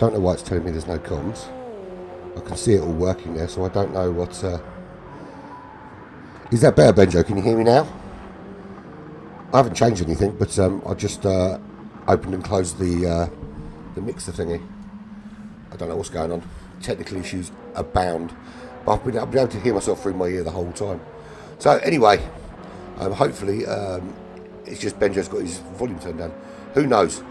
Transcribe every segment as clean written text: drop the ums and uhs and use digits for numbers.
Don't know why it's telling me there's no comms. I can see it all working there, so I don't know what... Is that better, Benjo? Can you hear me now? I haven't changed anything, but I just opened and closed the mixer thingy. I don't know what's going on. Technical issues abound. But I've been able to hear myself through my ear the whole time. So anyway, hopefully it's just Benjo's got his volume turned down. Who knows?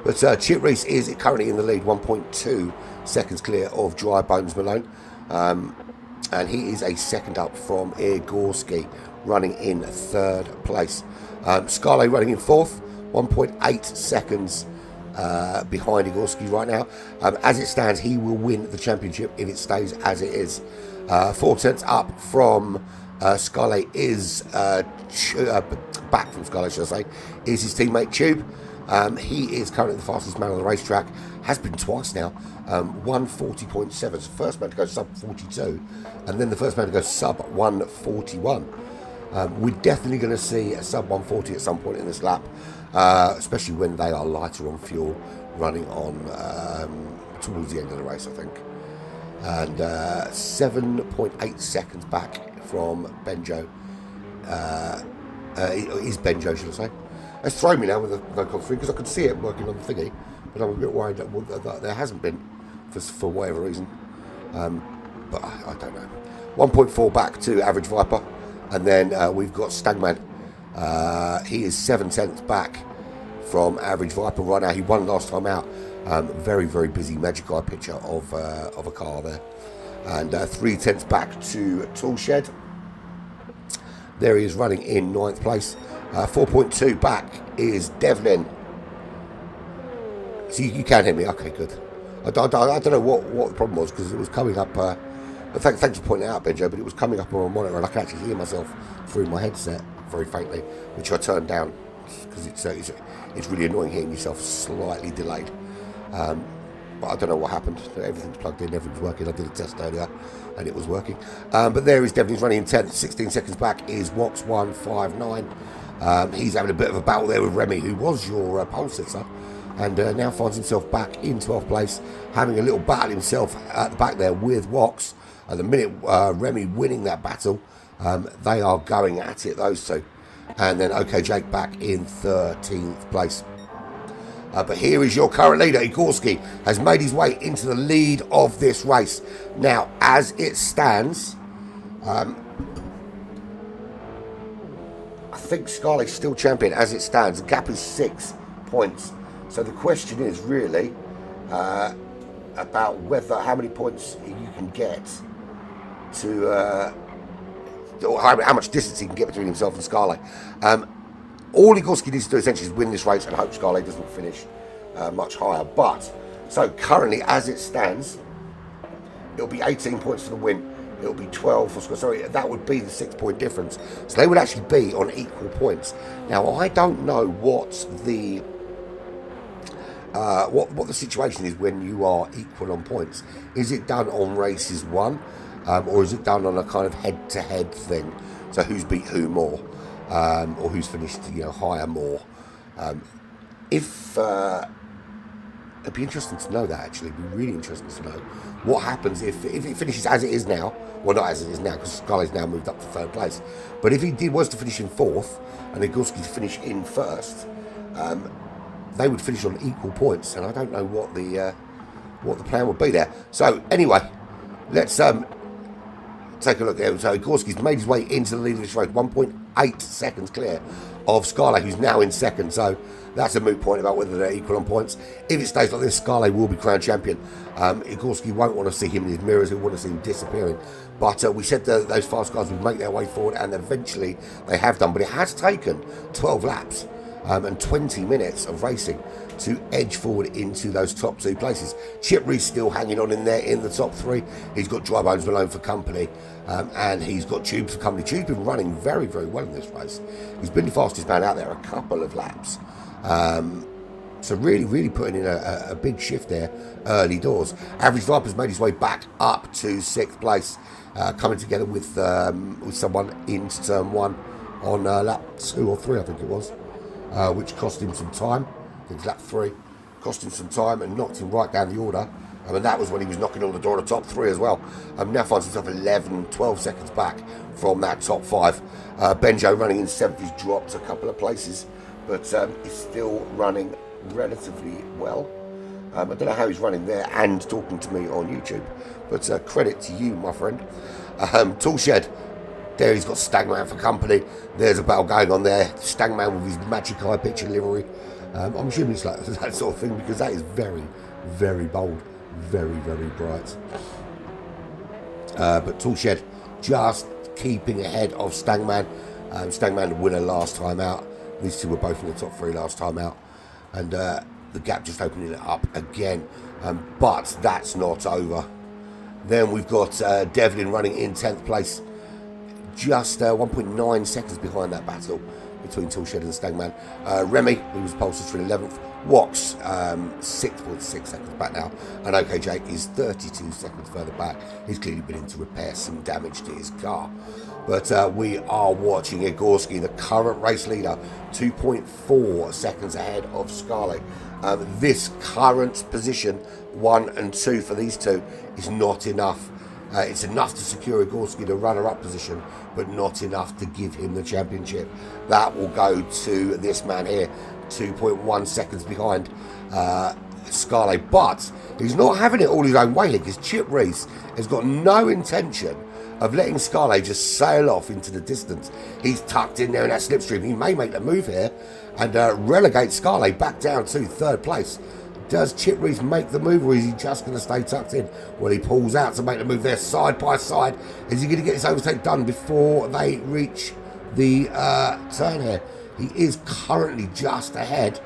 But Chip Reese is currently in the lead, 1.2 seconds clear of Dry Bones Malone. And he is a second up from Igorski, running in third place. Scarlett running in fourth, 1.8 seconds behind Igorski right now. As it stands, he will win the championship if it stays as it is. 4 tenths up from Scarlett is back from Scarlett, should I say, is his teammate Tube. He is currently the fastest man on the racetrack. Has been twice now. 140.7. So first man to go sub 42, and then the first man to go sub 141. We're definitely going to see a sub 140 at some point in this lap, especially when they are lighter on fuel, running on towards the end of the race, I think. And 7.8 seconds back from Benjo. Is Benjo, should I say? It's thrown me now with the no through because I could see it working on the thingy, but I'm a bit worried that there hasn't been for whatever reason. But I don't know. 1.4 back to Average Viper, and then we've got Stagman. He is 7 tenths back from Average Viper right now. He won last time out. Very, very busy Magic Eye picture of a car there. And 3 tenths back to Toolshed. There he is running in 9th place. 4.2 back is Devlin. So you can hear me. Okay, good. I don't know what the problem was, because it was coming up. Thanks for pointing it out, Benjo, but it was coming up on my monitor, and I could actually hear myself through my headset very faintly, which I turned down because it's really annoying hearing yourself slightly delayed. But I don't know what happened. Everything's plugged in, everything's working. I did a test earlier and it was working. But there is Devlin's running in 10th. 16 seconds back is Wox 159. He's having a bit of a battle there with Remy, who was your pole sitter, and now finds himself back in 12th place, having a little battle himself at the back there with Wox. At the minute Remy winning that battle, they are going at it, those two. And then OK Jake back in 13th place. But here is your current leader. Igorski has made his way into the lead of this race. Now, as it stands, I think Scarlett's still champion as it stands. The gap is 6 points. So the question is really about how many points you can get to, or how much distance he can get between himself and Scarlett. All Igorski needs to do essentially is win this race and hope Scarlett doesn't finish much higher. But, so currently as it stands, it'll be 18 points for the win. It'll be 12 for Scarlett. Sorry, that would be the 6 point difference. So they would actually be on equal points. Now, I don't know what the situation is when you are equal on points. Is it done on races won, or is it done on a kind of head-to-head thing? So who's beat who more? Or who's finished, higher more. It'd be interesting to know that, actually. It'd be really interesting to know what happens if it finishes as it is now. Well, not as it is now, because Scarlett's now moved up to 3rd place. But if he was to finish in 4th and Igorski to finish in 1st, they would finish on equal points, and I don't know what the plan would be there. So anyway, let's take a look there. So Igorski's made his way into the lead of this race, 1.8 seconds clear of Scarlett, who's now in 2nd. So that's a moot point about whether they're equal on points. If it stays like this, Scarlett will be crowned champion. Igorski won't want to see him in his mirrors. He'll want to see him disappearing. But we said those fast cars would make their way forward, and eventually they have done. But it has taken 12 laps and 20 minutes of racing to edge forward into those top 2 places. Chip Reese still hanging on in there in the top 3. He's got Dry Bones Malone for company, and he's got Tubes for company. Tube's been running very, very well in this race. He's been the fastest man out there a couple of laps. So really, really putting in a big shift there early doors. Average Viper's made his way back up to 6th place, coming together with someone into turn 1 on lap 2 or 3, I think it was, which cost him some time. I think it's lap 3. cost him some time and knocked him right down the order. And that was when he was knocking on the door of the top 3 as well. Now finds himself 11, 12 seconds back from that top 5. Benjo running in 7th, he's dropped a couple of places, but he's still running relatively well. I don't know how he's running there and talking to me on YouTube, but credit to you, my friend. Toolshed, there he's got Stagman for company. There's a battle going on there. Stagman with his magic eye picture livery. I'm assuming it's like that sort of thing, because that is very, very bold. Very, very bright. But Toolshed just keeping ahead of Stagman. Stagman the winner last time out. These two were both in the top 3 last time out. And the gap just opening it up again. But that's not over. Then we've got Devlin running in 10th place. Just 1.9 seconds behind that battle between Toolshed and Stagman. Remy, who was pole sitter in 11th. Wox, 6.6 seconds back now. And OKJ is 32 seconds further back. He's clearly been in to repair some damage to his car. But we are watching Igorski, the current race leader, 2.4 seconds ahead of Scarlett. This current position, 1 and 2 for these two, is not enough. It's enough to secure Igorski the runner-up position, but not enough to give him the championship. That will go to this man here, 2.1 seconds behind Scarlett. But he's not having it all his own way, because Chip Reese has got no intention of letting Scarlett just sail off into the distance. He's tucked in there in that slipstream. He may make the move here and relegate Scarlett back down to 3rd place. Does Chip Reese make the move, or is he just going to stay tucked in? Well, he pulls out to make the move there side by side. Is he going to get this overtake done before they reach the turn here? He is currently just ahead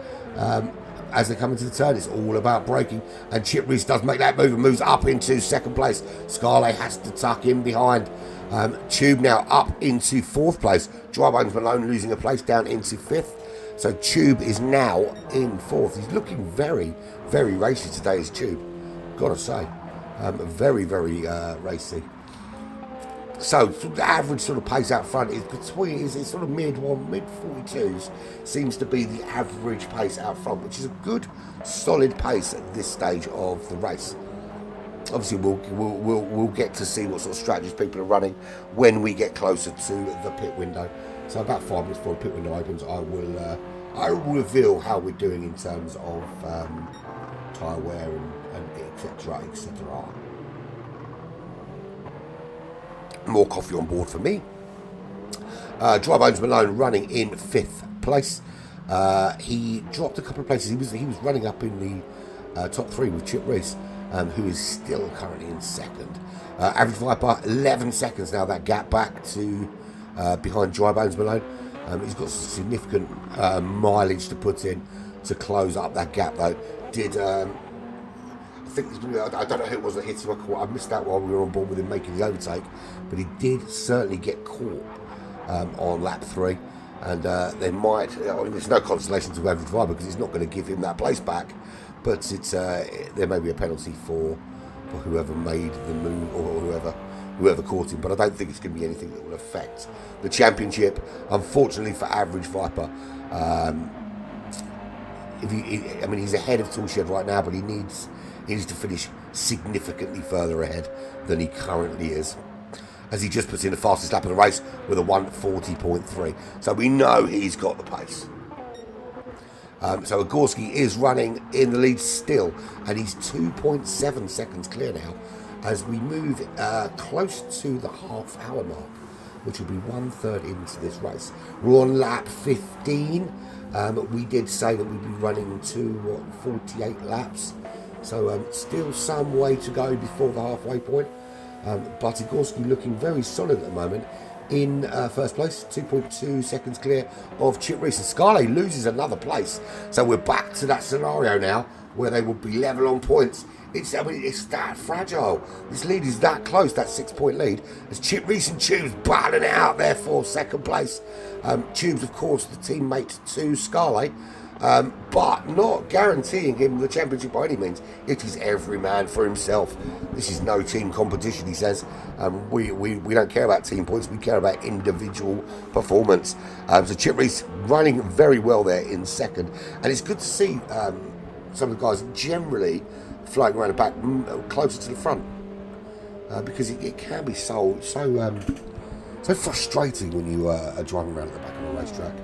as they come into the turn. It's all about braking, and Chip Reese does make that move and moves up into 2nd place. Scarlett has to tuck in behind. Tube now up into 4th place. Dry Bones Malone losing a place down into 5th. So Tube is now in 4th. He's looking very, very racy today, is Tube. Gotta say. Very, very racy. So the average sort of pace out front is between, is sort of mid 42s. Seems to be the average pace out front, which is a good, solid pace at this stage of the race. Obviously, we'll get to see what sort of strategies people are running when we get closer to the pit window. So about 5 minutes before the pit window opens, I will reveal how we're doing in terms of tyre wear and etc. etc. More coffee on board for me. Dry Bones Malone running in 5th place. He dropped a couple of places. He was running up in the top 3 with Chip Reese, who is still currently in 2nd. Average Viper 11 seconds now. That gap back to behind Dry Bones Malone. He's got significant mileage to put in to close up that gap, though. I don't know who it was that hit him. I missed that while we were on board with him making the overtake, but he did certainly get caught on lap 3. And they might. There's no consolation to average Viper because it's not going to give him that place back. But it's there may be a penalty for whoever made the move or whoever caught him, but I don't think it's going to be anything that will affect the championship. Unfortunately for average Viper, he's ahead of Toolshed right now, but he needs to finish significantly further ahead than he currently is, as he just puts in the fastest lap of the race with a 1:40.3. So we know he's got the pace. So Igorski is running in the lead still, and he's 2.7 seconds clear now as we move close to the half-hour mark, which will be 1/3 into this race. We're on lap 15. We did say that we'd be running to 48 laps, so still some way to go before the halfway point. But Igorski looking very solid at the moment. In 1st place, 2.2 seconds clear of Chip Reese. And Scarlett loses another place. So we're back to that scenario now where they will be level on points. It's that fragile. This lead is that close, that 6-point lead, as Chip Reese and Tubes battling it out there for 2nd place. Tubes, of course, the teammate to Scarlett, but not guaranteeing him the championship by any means. It is every man for himself. This is no team competition, he says. We don't care about team points, we care about individual performance. So Chip Reese running very well there in 2nd, and it's good to see some of the guys generally floating around the back, closer to the front, because it can be so frustrating when you are driving around at the back of a racetrack,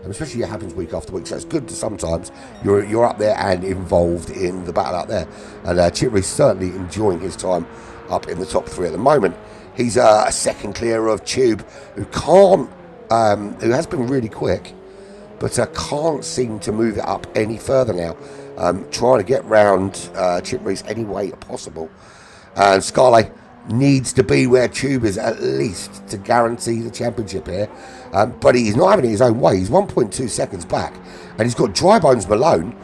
and especially it happens week after week. So it's good to sometimes you're up there and involved in the battle out there. And Chip Reese certainly enjoying his time up in the top 3 at the moment. He's a second clear of Tube, who has been really quick, but can't seem to move it up any further now. Trying to get round Chip Reese any way possible. And Scarlett needs to be where Tube is at least to guarantee the championship here. But he's not having it his own way. He's 1.2 seconds back, and he's got Dry Bones Malone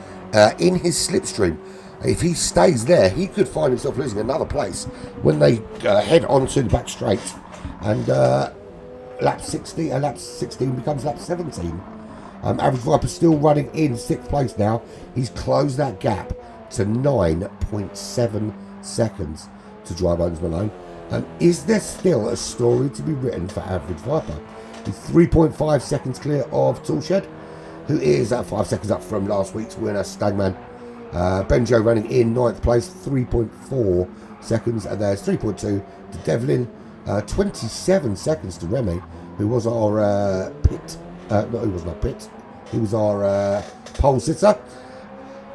in his slipstream. If he stays there, he could find himself losing another place when they head onto the back straight. And lap 16 becomes lap 17. Average Viper still running in 6th place now. He's closed that gap to 9.7 seconds to Dry Bones Malone. Is there still a story to be written for Average Viper? He's 3.5 seconds clear of Toolshed, who is at 5 seconds up from last week's winner, Stagman. Benjo running in 9th place, 3.4 seconds, and there's 3.2 to Devlin, 27 seconds to Remy, who was our he was our pole sitter.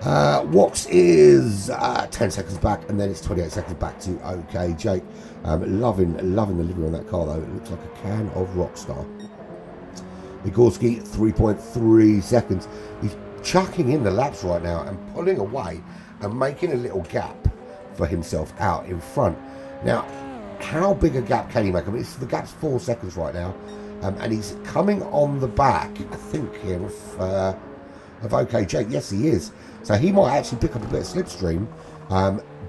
Wax is 10 seconds back, and then it's 28 seconds back to OK Jake. Loving the livery on that car though. It looks like a can of Rockstar. Igorski 3.3 seconds. He's chucking in the laps right now and pulling away and making a little gap for himself out in front. Now, how big a gap can he make? I mean, the gap's 4 seconds right now, and he's coming on the back, I think, here of OK Jake. Yes, he is. So he might actually pick up a bit of slipstream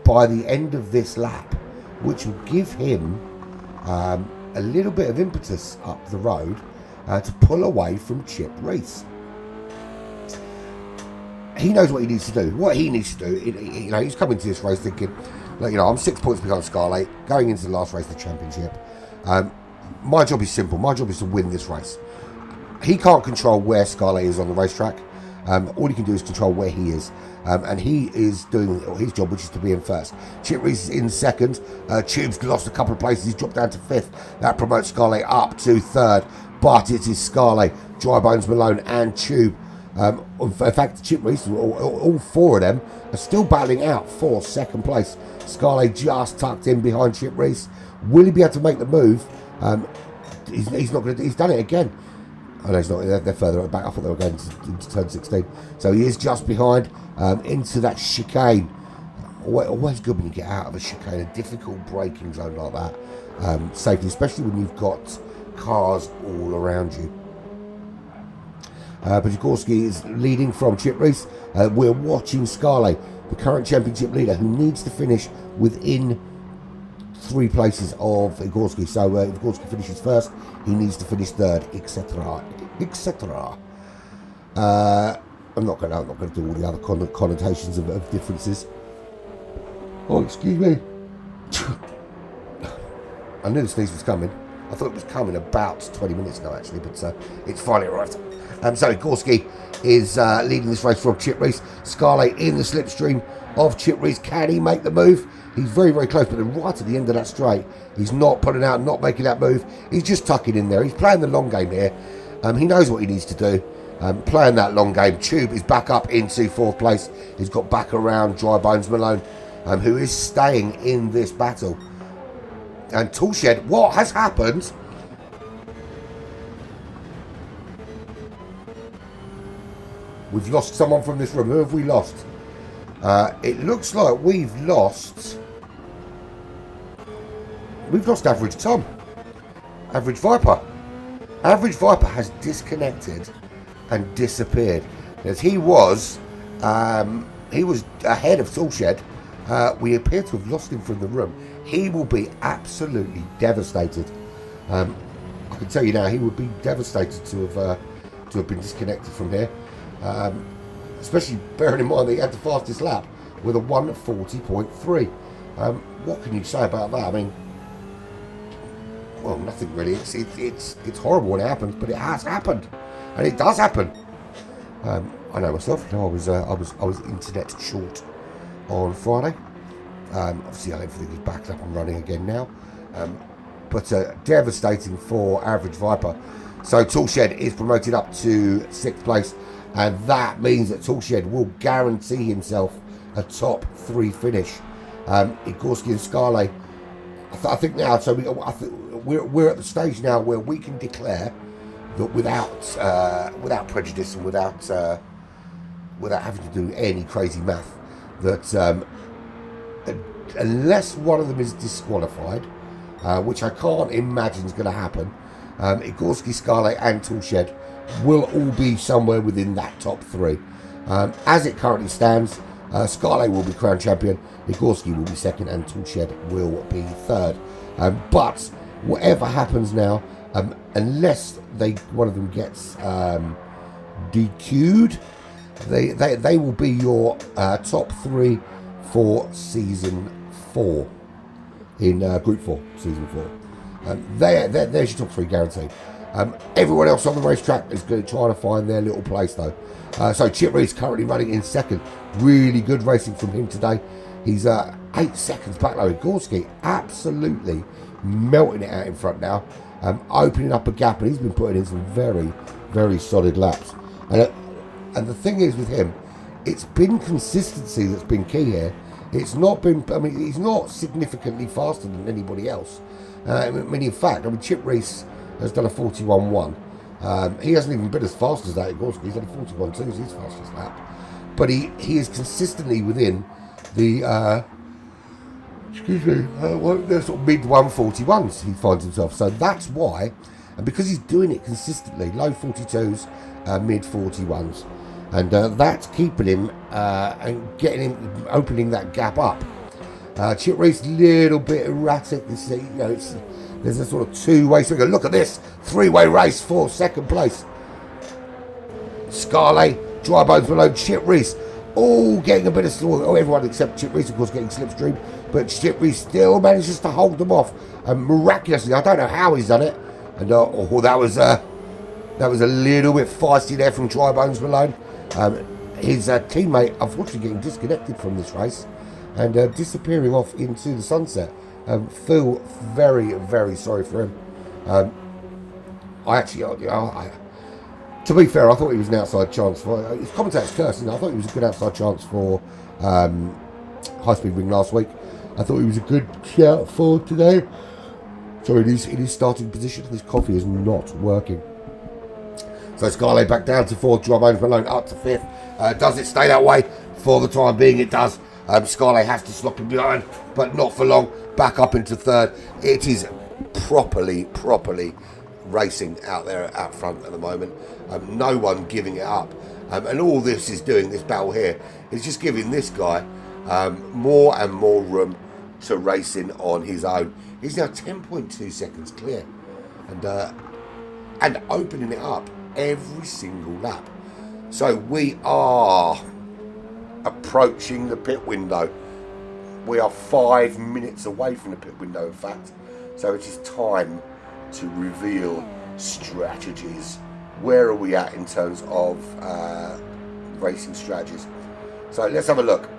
by the end of this lap, which will give him a little bit of impetus up the road to pull away from Chip Reese. He knows what he needs to do. What he needs to do, he's coming to this race thinking, I'm 6 points behind Scarlett, going into the last race of the championship. My job is simple. My job is to win this race. He can't control where Scarlett is on the racetrack. All he can do is control where he is. And he is doing his job, which is to be in first. Chip Reese is in second. Tube's lost a couple of places. He's dropped down to 5th. That promotes Scarlett up to 3rd. But it is Scarlett, Dry Bones Malone, and Tube. In fact, Chip Reese, all 4 of them, are still battling out for 2nd place. Scarlett just tucked in behind Chip Reese. Will he be able to make the move? He's not going to. He's done it again. Oh no, he's not. They're further back. I thought they were going into turn 16. So he is just behind into that chicane. Always good when you get out of a chicane, a difficult braking zone like that. Safety, especially when you've got cars all around you. Bajikowski is leading from Chip Reese. We're watching Scarlett, the current championship leader, who needs to finish within 3 places of Igorski. So if Igorski finishes first, he needs to finish 3rd, etc., etc. I'm not going to do all the other connotations of differences. Oh, excuse me. I knew the sneeze was coming. I thought it was coming about 20 minutes ago, actually, but it's finally arrived. So Gorski is leading this race from Chip Reese. Scarlett in the slipstream of Chip Reese. Can he make the move? He's very, very close, but then right at the end of that straight, he's not putting out, not making that move. He's just tucking in there. He's playing the long game here. He knows what he needs to do. Playing that long game. Tube is back up into 4th place. He's got back around Dry Bones Malone, who is staying in this battle. And Toolshed, what has happened? We've lost someone from this room. Who have we lost? It looks like we've lost Average Tom. Average Viper. Average Viper has disconnected and disappeared. As he was ahead of Toolshed. We appear to have lost him from the room. He will be absolutely devastated. I can tell you now, he would be devastated to have been disconnected from here. Especially bearing in mind that he had the fastest lap with a 1:40.3. What can you say about that? I mean, well, nothing really. It's horrible when it happens, but it has happened, and it does happen. I know myself. You know, I was internet short on Friday. Obviously, everything is back up and running again now. But devastating for Average Viper. So Toolshed is promoted up to 6th place, and that means that Toolshed will guarantee himself a top 3 finish. Igorski and Scarlet, I think now. So we're at the stage now where we can declare that without prejudice and without having to do any crazy math, that unless one of them is disqualified, which I can't imagine is going to happen, Igorski, Scarlet and Toolshed will all be somewhere within that top 3. As it currently stands, Scarlet will be crowned champion, Igorski will be 2nd, and Toolshed will be 3rd. But whatever happens now, unless one of them gets DQ'd, they will be your top 3 for season 4 in Group 4, season 4. There's your top 3 guaranteed. Everyone else on the racetrack is going to try to find their little place though. So Chip Reese currently running in 2nd. Really good racing from him today. He's 8 seconds back though. Igorski absolutely melting it out in front now, opening up a gap, and he's been putting in some very, very solid laps. And the thing is with him, it's been consistency that's been key here. It's not been, I mean, he's not significantly faster than anybody else. In fact, Chip Reese has done a 41.1. He hasn't even been as fast as that. He's done a 41.2 as his fastest lap. But he is consistently within the, the sort of mid 141s he finds himself. So that's why, and because he's doing it consistently, low 42s, mid 41s. And that's keeping him and getting him, opening that gap up. Chip Reese, a little bit erratic. There's a sort of 2-way. So look at this 3-way race for 2nd place. Scarlet, Dry Bones Malone, Chip Reese, all getting a bit of slow. Oh, everyone except Chip Reese, of course, getting slipstream. But Chip Reese still manages to hold them off. And miraculously, I don't know how he's done it. And that was a little bit feisty there from Dry Bones Malone. His teammate, unfortunately, getting disconnected from this race and disappearing off into the sunset. Feel very, very sorry for him. To be fair, I thought he was an outside chance for his commentator's cursing. I thought he was a good outside chance for High Speed Ring last week. I thought he was a good shout for today. So in his starting position, his coffee is not working. So Scarlet back down to 4th, Dry Bones Malone up to 5th. Does it stay that way? For the time being, it does. Scarlet has to slop him behind, but not for long. Back up into 3rd. It is properly racing out there out front at the moment. No one giving it up. And all this is doing, this battle here, is just giving this guy more and more room to racing on his own. He's now 10.2 seconds clear. And opening it up every single lap. So we are approaching the pit window. We are 5 minutes away from the pit window, in fact. So it is time to reveal strategies. Where are we at in terms of racing strategies? So let's have a look.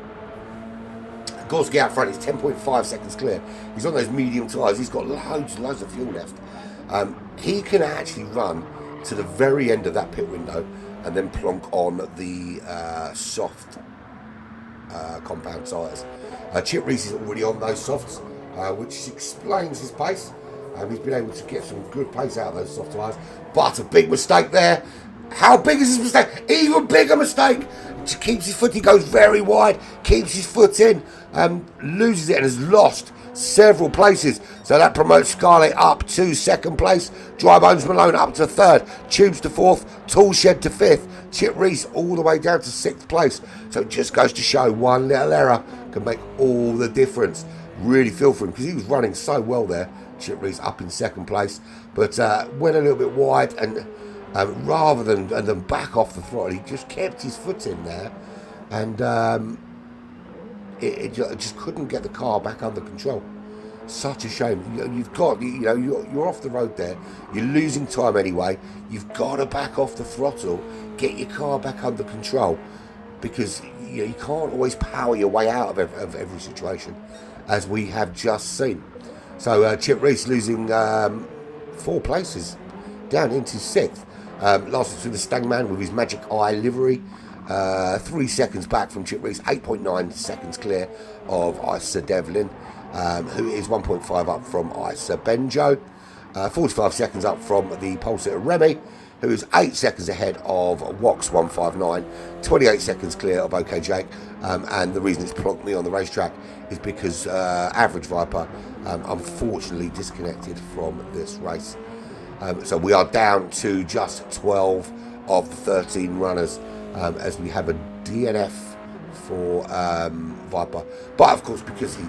Gorski out front is 10.5 seconds clear. He's on those medium tyres. He's got loads and loads of fuel left. He can actually run to the very end of that pit window and then plonk on the soft compound tyres. Chip Reese is already on those softs, which explains his pace. He's been able to get some good pace out of those soft tyres, but a big mistake there. How big is his mistake? Even bigger mistake. Just keeps his foot, he goes very wide, keeps his foot in, loses it and has lost several places. So that promotes Scarlet up to 2nd place, Dry Bones Malone up to 3rd, Tubes to 4th, Toolshed to 5th, Chip Reese all the way down to 6th place. So it just goes to show one little error can make all the difference. Really feel for him because he was running so well there. Chip Reese up in 2nd place, but went a little bit wide, and rather than back off the throttle, he just kept his foot in there, and it just couldn't get the car back under control. Such a shame. You've got, you're off the road there. You're losing time anyway. You've got to back off the throttle, get your car back under control, because you can't always power your way out of every situation, as we have just seen. So Chip Reese losing 4 places, down into 6th. Last to the Stangman with his Magic Eye livery. 3 seconds back from Chip Reese, 8.9 seconds clear of Isa Devlin, who is 1.5 up from Isa Benjo. 45 seconds up from the pole sitter Remy, who is 8 seconds ahead of Wox 159, 28 seconds clear of OK Jake. And the reason it's plonked me on the racetrack is because Average Viper unfortunately disconnected from this race. So we are down to just 12 of the 13 runners, as we have a DNF for Viper. But of course, because he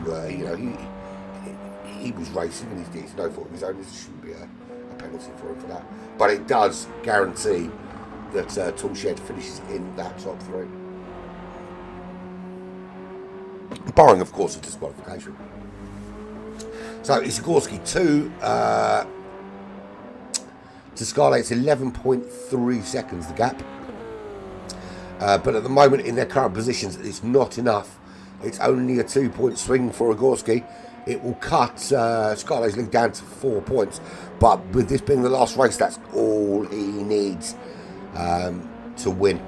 was racing and it's no fault of his own, there shouldn't be a penalty for him for that. But it does guarantee that Toolshed finishes in that top 3. Barring, of course, a disqualification. So Isagorski 2 to Scarlett, it's 11.3 seconds the gap. But at the moment, in their current positions, it's not enough. It's only a 2-point swing for Igorski. It will cut Scarlett's lead down to 4 points. But with this being the last race, that's all he needs to win.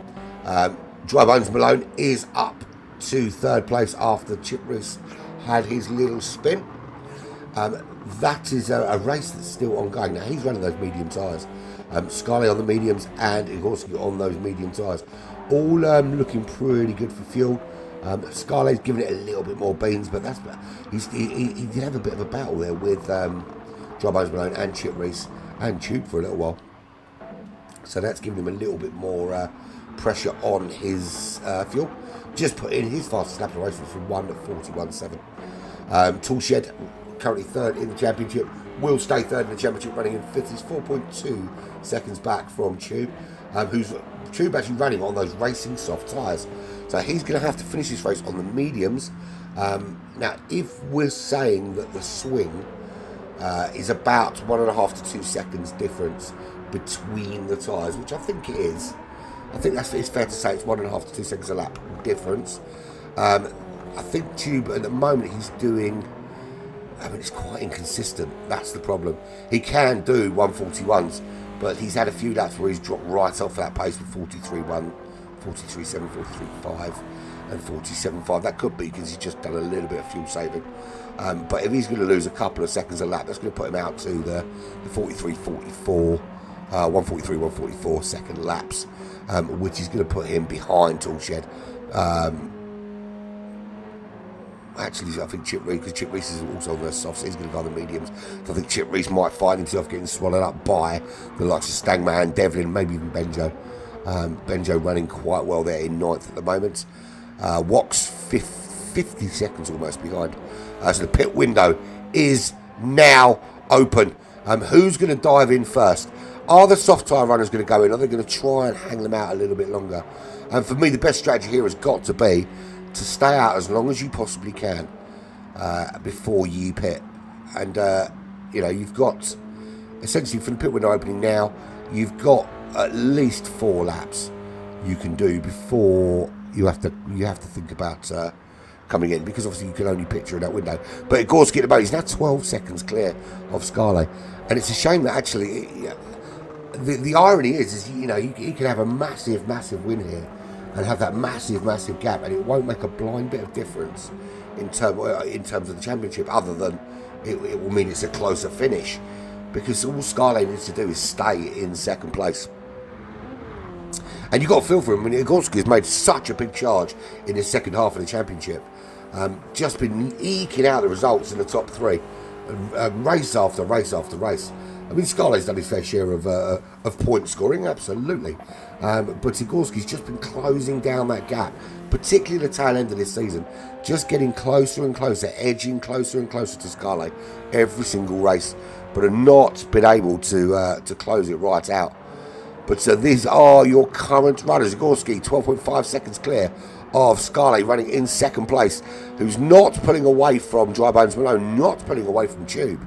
Dry Bones Malone is up to 3rd place after Chip Reese had his little spin. That is a race that's still ongoing. Now, he's running those medium tyres. Scarlett on the mediums and Igorski on those medium tyres. All looking pretty good for fuel. Scarlett's giving it a little bit more beans, but he did have a bit of a battle there with Dry Bones Malone and Chip Reese and Tube for a little while. So that's giving him a little bit more pressure on his fuel. Just put in his fastest lap of the race was from 1 at 41.7. Toolshed, currently 3rd in the championship, will stay 3rd in the championship, running in 5th. He's 4.2 seconds back from Tube, who's Tube actually running on those racing soft tyres. So he's going to have to finish this race on the mediums. Now, if we're saying that the swing is about 1.5 to 2 seconds difference between the tyres, which I think it is, I think it's fair to say it's 1.5 to 2 seconds a lap difference. I think Tube at the moment he's doing, it's quite inconsistent. That's the problem. He can do 141s, but he's had a few laps where he's dropped right off that pace with 43.1, 43.7, 43.5 and 47.5. That could be because he's just done a little bit of fuel saving. But if he's going to lose a couple of seconds a lap, that's going to put him out to the 43.44, 143, 144 second laps, which is going to put him behind Toolshed. Actually, I think Chip Reese, because Chip Reese is also on the softs, so he's going to go on the mediums. So I think Chip Reese might find himself getting swallowed up by the likes of Stangman, Devlin, maybe even Benjo. Benjo running quite well there in 9th at the moment. Wox 50 seconds almost behind. So the pit window is now open. Who's going to dive in first? Are the soft tyre runners going to go in? Are they going to try and hang them out a little bit longer? And for me, the best strategy here has got to be to stay out as long as you possibly can before you pit. And, you've got, essentially from the pit window opening now, you've got at least 4 laps you can do before you have to think about coming in, because obviously you can only pit during that window. But Igorski at the moment, he's now 12 seconds clear of Scarlett. And it's a shame that actually, the irony is he can have a massive win here and have that massive gap, and it won't make a blind bit of difference in terms of the championship, other than it will mean it's a closer finish, because all Scarlett needs to do is stay in 2nd place. And you've got to feel for him. I mean, Igorski has made such a big charge in his second half of the championship. Just been eking out the results in the top 3, race after race after race. I mean, Scarlett's done his fair share of point scoring, absolutely. But Igorski's just been closing down that gap, particularly the tail end of this season. Just getting closer and closer, edging closer and closer to Scarlett every single race, but have not been able to close it right out. But these are your current runners. Igorski, 12.5 seconds clear of Scarlett running in second place, who's not pulling away from Dry Bones Malone, not pulling away from Tube.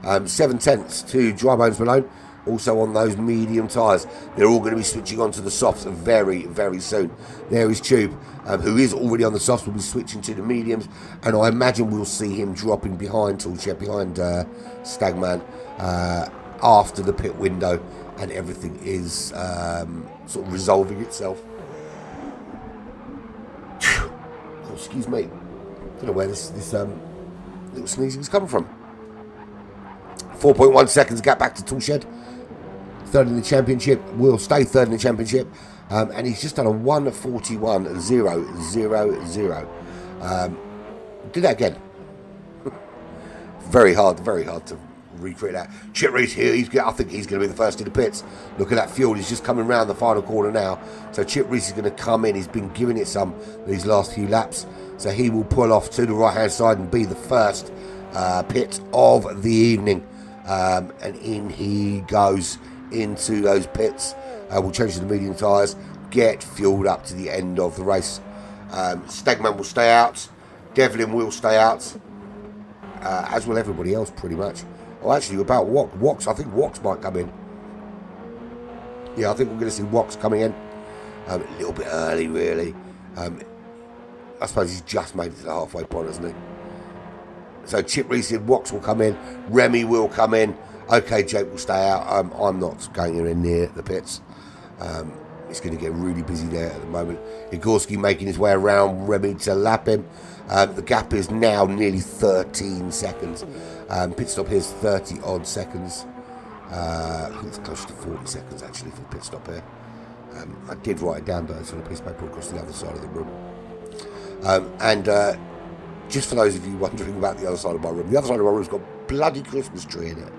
7/10 to Dry Bones Malone, also on those medium tyres. They're all going to be switching onto the softs very, very soon. There is Tube, who is already on the softs, will be switching to the mediums, and I imagine we'll see him dropping behind Toolshed, behind Stagman, after the pit window, and everything is sort of resolving itself. Oh, excuse me. I don't know where this little sneezing's come from. 4.1 seconds gap back to Toolshed. Third in the championship. Will stay third in the championship. And he's just done a 1:41.000. Do that again. Very hard to recreate that. Chip Reese here, I think he's going to be the first in the pits. Look at that fuel, he's just coming round the final corner now. So Chip Reese is going to come in, he's been giving it some these last few laps. So he will pull off to the right hand side and be the first pit of the evening. And in he goes into those pits. We'll change to the medium tyres, get fueled up to the end of the race. Stegman will stay out, Devlin will stay out, as will everybody else pretty much. Oh, actually, about Wox, I think Wox might come in. Yeah, I think we're going to see Wox coming in a little bit early, really. I suppose he's just made it to the halfway point, hasn't he? So Chip Reese and Wox will come in, Remy will come in. Okay, Jake will stay out. I'm not going anywhere near the pits. It's going to get really busy there at the moment. Igorski making his way around Remy to lap him. The gap is now nearly 13 seconds. Pit stop here is 30 odd seconds. I think it's close to 40 seconds actually for the pit stop here. I did write it down, but it's on a piece of paper across the other side of the room. Just for those of you wondering about the other side of my room, the other side of my room's got a bloody Christmas tree in it.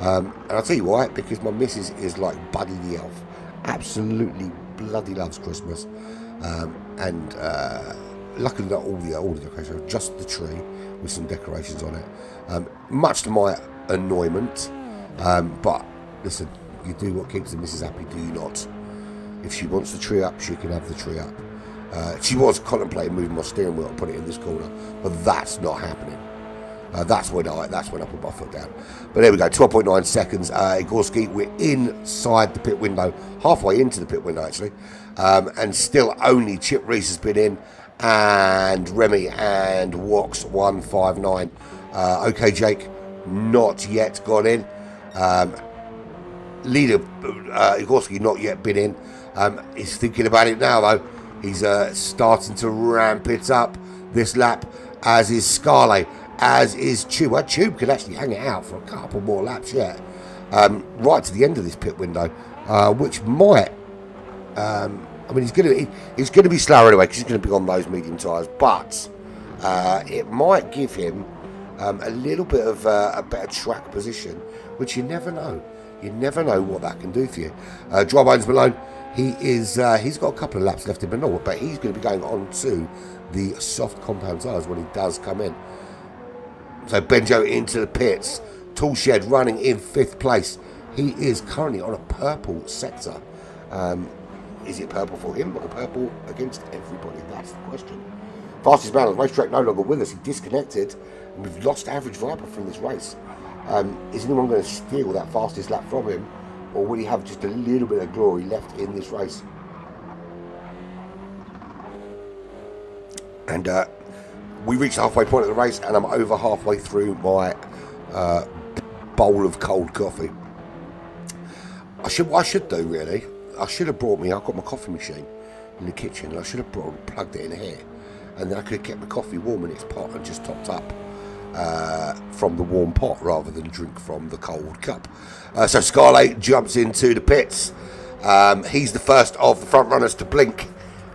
And I'll tell you why, because my missus is like Buddy the Elf. Absolutely bloody loves Christmas. Luckily not all the decorations, just the tree with some decorations on it. Much to my annoyment. But listen, you do what keeps the missus happy, do you not? If she wants the tree up, she can have the tree up. She was contemplating moving my steering wheel and put it in this corner, but that's not happening. That's when I put my foot down. But there we go, 12.9 seconds. Igorski, we're inside the pit window, halfway into the pit window actually, and still only Chip Reese has been in, and Remy and Wox 159. Okay, Jake, not yet gone in. Leader Igorski not yet been in. He's thinking about it now though. He's starting to ramp it up this lap, as is Scarlett, as is Tube. Well, Tube could actually hang it out for a couple more laps yet, right to the end of this pit window, which might. I mean, he's going to be slower anyway because he's going to be on those medium tyres, but it might give him a little bit of a better track position, which you never know. You never know what that can do for you. Dry Bones Malone, he's got a couple of laps left in Manor, but he's going to be going on to the soft compound tyres when he does come in. So Benjo into the pits. Toolshed running in 5th place. He is currently on a purple sector. Is it purple for him or purple against everybody? That's the question. Fastest man on the racetrack no longer with us. He disconnected, and we've lost Average Viper from this race. Is anyone going to steal that fastest lap from him, or will he have just a little bit of glory left in this race? And we reached the halfway point of the race, and I'm over halfway through my bowl of cold coffee. I should do really. I should have brought me. I've got my coffee machine in the kitchen, and I should have plugged it in here, and then I could have kept the coffee warm in its pot and just topped up from the warm pot rather than drink from the cold cup. So Scarlett jumps into the pits. He's the first of the front runners to blink,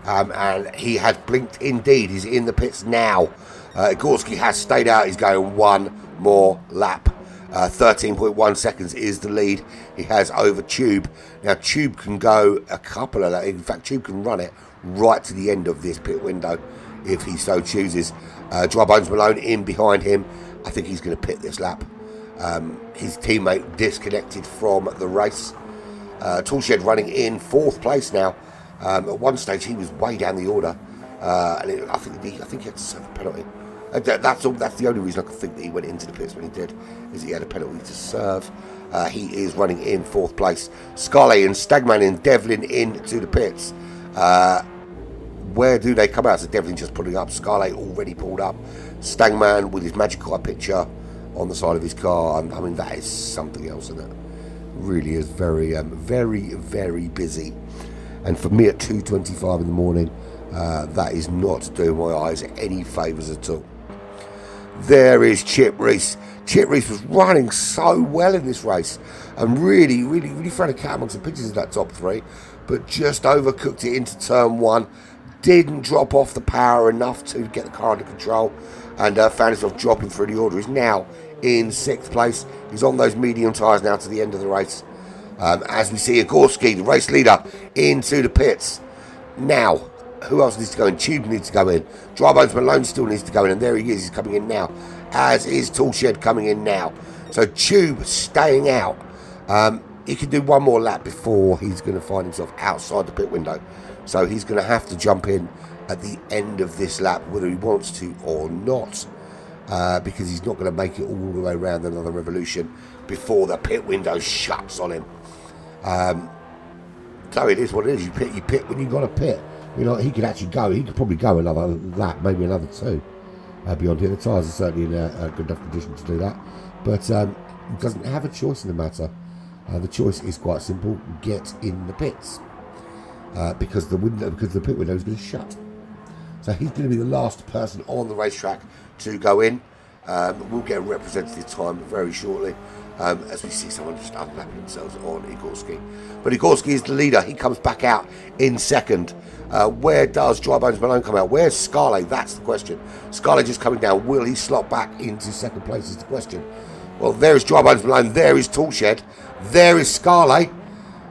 and he has blinked indeed. He's in the pits now. Igorski has stayed out. He's going one more lap. 13.1 seconds is the lead he has over Tube. Now Tube can go a couple of that. In fact, Tube can run it right to the end of this pit window if he so chooses. Dry Bones Malone in behind him. I think he's going to pit this lap. His teammate disconnected from the race. Toolshed running in 4th place now. At one stage he was way down the order. And I think he had to serve a penalty. That's the only reason I could think that he went into the pits when he did, is he had a penalty to serve. He is running in 4th place. Scarlett and Stagman in, Devlin into the pits. Where do they come out? So Devlin just pulling up. Scarlett already pulled up. Stagman with his magic car picture on the side of his car. I mean, that is something else, isn't it? Really is very, very busy. And for me at 2:25 in the morning, that is not doing my eyes any favours at all. There is Chip Reese. Chip Reese was running so well in this race and really thrown a cat amongst the pigeons in that top 3, but just overcooked it into turn 1. Didn't drop off the power enough to get the car under control, and found himself dropping through the order. He's now in 6th place. He's on those medium tyres now to the end of the race. As we see Igorski, the race leader, into the pits. Now, who else needs to go in? Tube needs to go in. Drybones Malone still needs to go in, and there he is. He's coming in now, as is Toolshed coming in now. So Tube staying out. He can do one more lap before he's going to find himself outside the pit window. So he's going to have to jump in at the end of this lap, whether he wants to or not, because he's not going to make it all the way around another revolution before the pit window shuts on him. So it is what it is. You pit when you got to pit. You know, he could actually go. He could probably go another lap, maybe another 2 beyond here. The tyres are certainly in a good enough condition to do that, but he doesn't have a choice in the matter. The choice is quite simple: get in the pits, because the pit window is going to shut. So he's going to be the last person on the racetrack to go in. We'll get a representative time very shortly, as we see someone just unlapping themselves on Igorski. But Igorski is the leader. He comes back out in 2nd. Where does Drybones Malone come out? Where's Scarlett? That's the question. Scarlett just coming down. Will he slot back into 2nd place is the question. Well, there is Drybones Malone. There is Toolshed. There is Scarlett.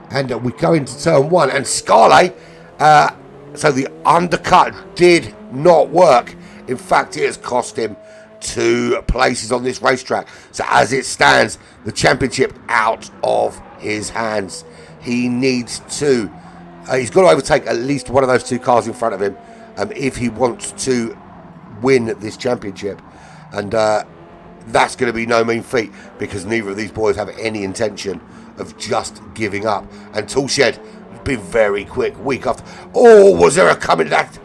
And we go into turn 1. And Scarlett, so the undercut did not work. In fact, it has cost him 2 places on this racetrack. So as it stands, the championship out of his hands. He needs to. He's got to overtake at least one of those 2 cars in front of him if he wants to win this championship. And that's going to be no mean feat, because neither of these boys have any intention of just giving up. And Toolshed has been very quick week after. Oh, was there a coming? That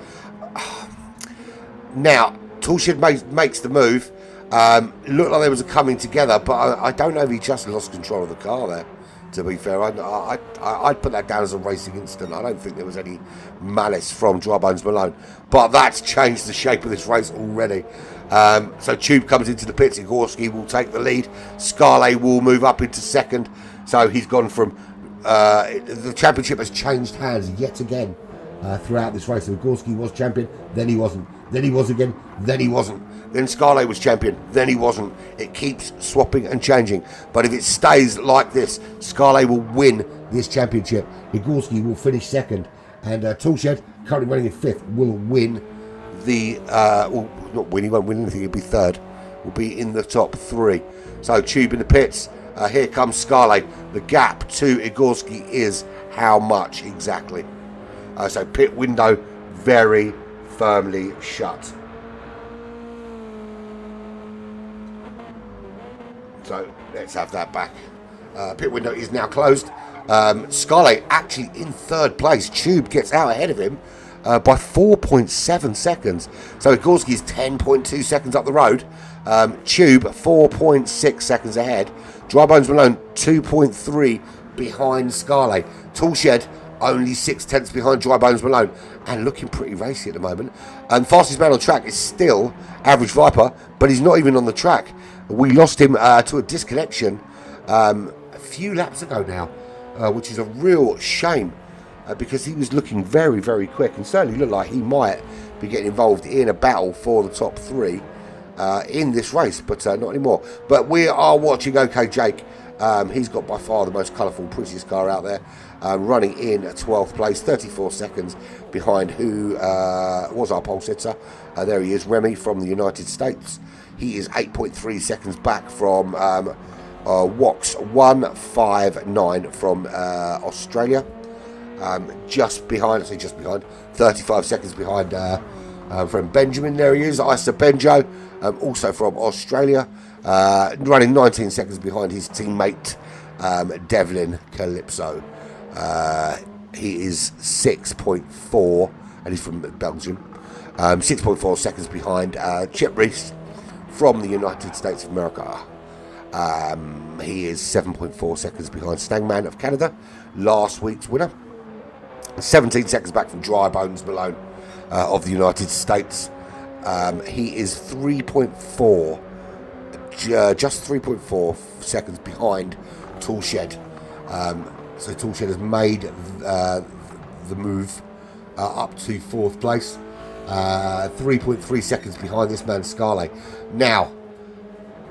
now Toolshed makes the move. Looked like there was a coming together, but I don't know if he just lost control of the car there. To be fair, I'd put that down as a racing incident. I don't think there was any malice from Drybones Malone, but that's changed the shape of this race already. So Tube comes into the pits. Igorski will take the lead. Scarlett will move up into 2nd. So he's gone from the championship has changed hands yet again throughout this race. So Igorski was champion, then he wasn't. Then he was again, then he wasn't. Then Scarlett was champion, then he wasn't. It keeps swapping and changing. But if it stays like this, Scarlett will win this championship. Igorski will finish 2nd. And Toolshed, currently running in 5th, will win the... well, not win, he won't win anything, he'll be 3rd. Will be in the top 3. So Tube in the pits. Here comes Scarlett. The gap to Igorski is how much exactly? So pit window very firmly shut. So let's have that back. Pit window is now closed. Scarlett actually in 3rd place. Tube gets out ahead of him by 4.7 seconds. So Igorski is 10.2 seconds up the road. Tube 4.6 seconds ahead. Drybones Malone 2.3 behind Scarlett. Toolshed only 0.6 behind Drybones Malone, and looking pretty racy at the moment. And fastest man on track is still Average Viper, but he's not even on the track. We lost him to a disconnection a few laps ago now, which is a real shame, because he was looking very, very quick and certainly looked like he might be getting involved in a battle for the top 3 in this race, but not anymore. But we are watching OK Jake. He's got by far the most colourful, prettiest car out there, running in 12th place, 34 seconds behind who was our pole sitter. There he is, Remy from the United States. He is 8.3 seconds back from Wox 159 from Australia. just behind, 35 seconds behind from Benjamin. There he is, Isa Benjo, also from Australia, running 19 seconds behind his teammate Devlin Calypso. He is 6.4, and he's from Belgium. 6.4 seconds behind Chip Reese from the United States of America. He is 7.4 seconds behind Stangman of Canada, last week's winner. 17 seconds back from Dry Bones Malone of the United States. He is 3.4, just 3.4 seconds behind Toolshed. So Toolshed has made the move up to 4th place. 3.3 seconds behind this man Scarlet. Now,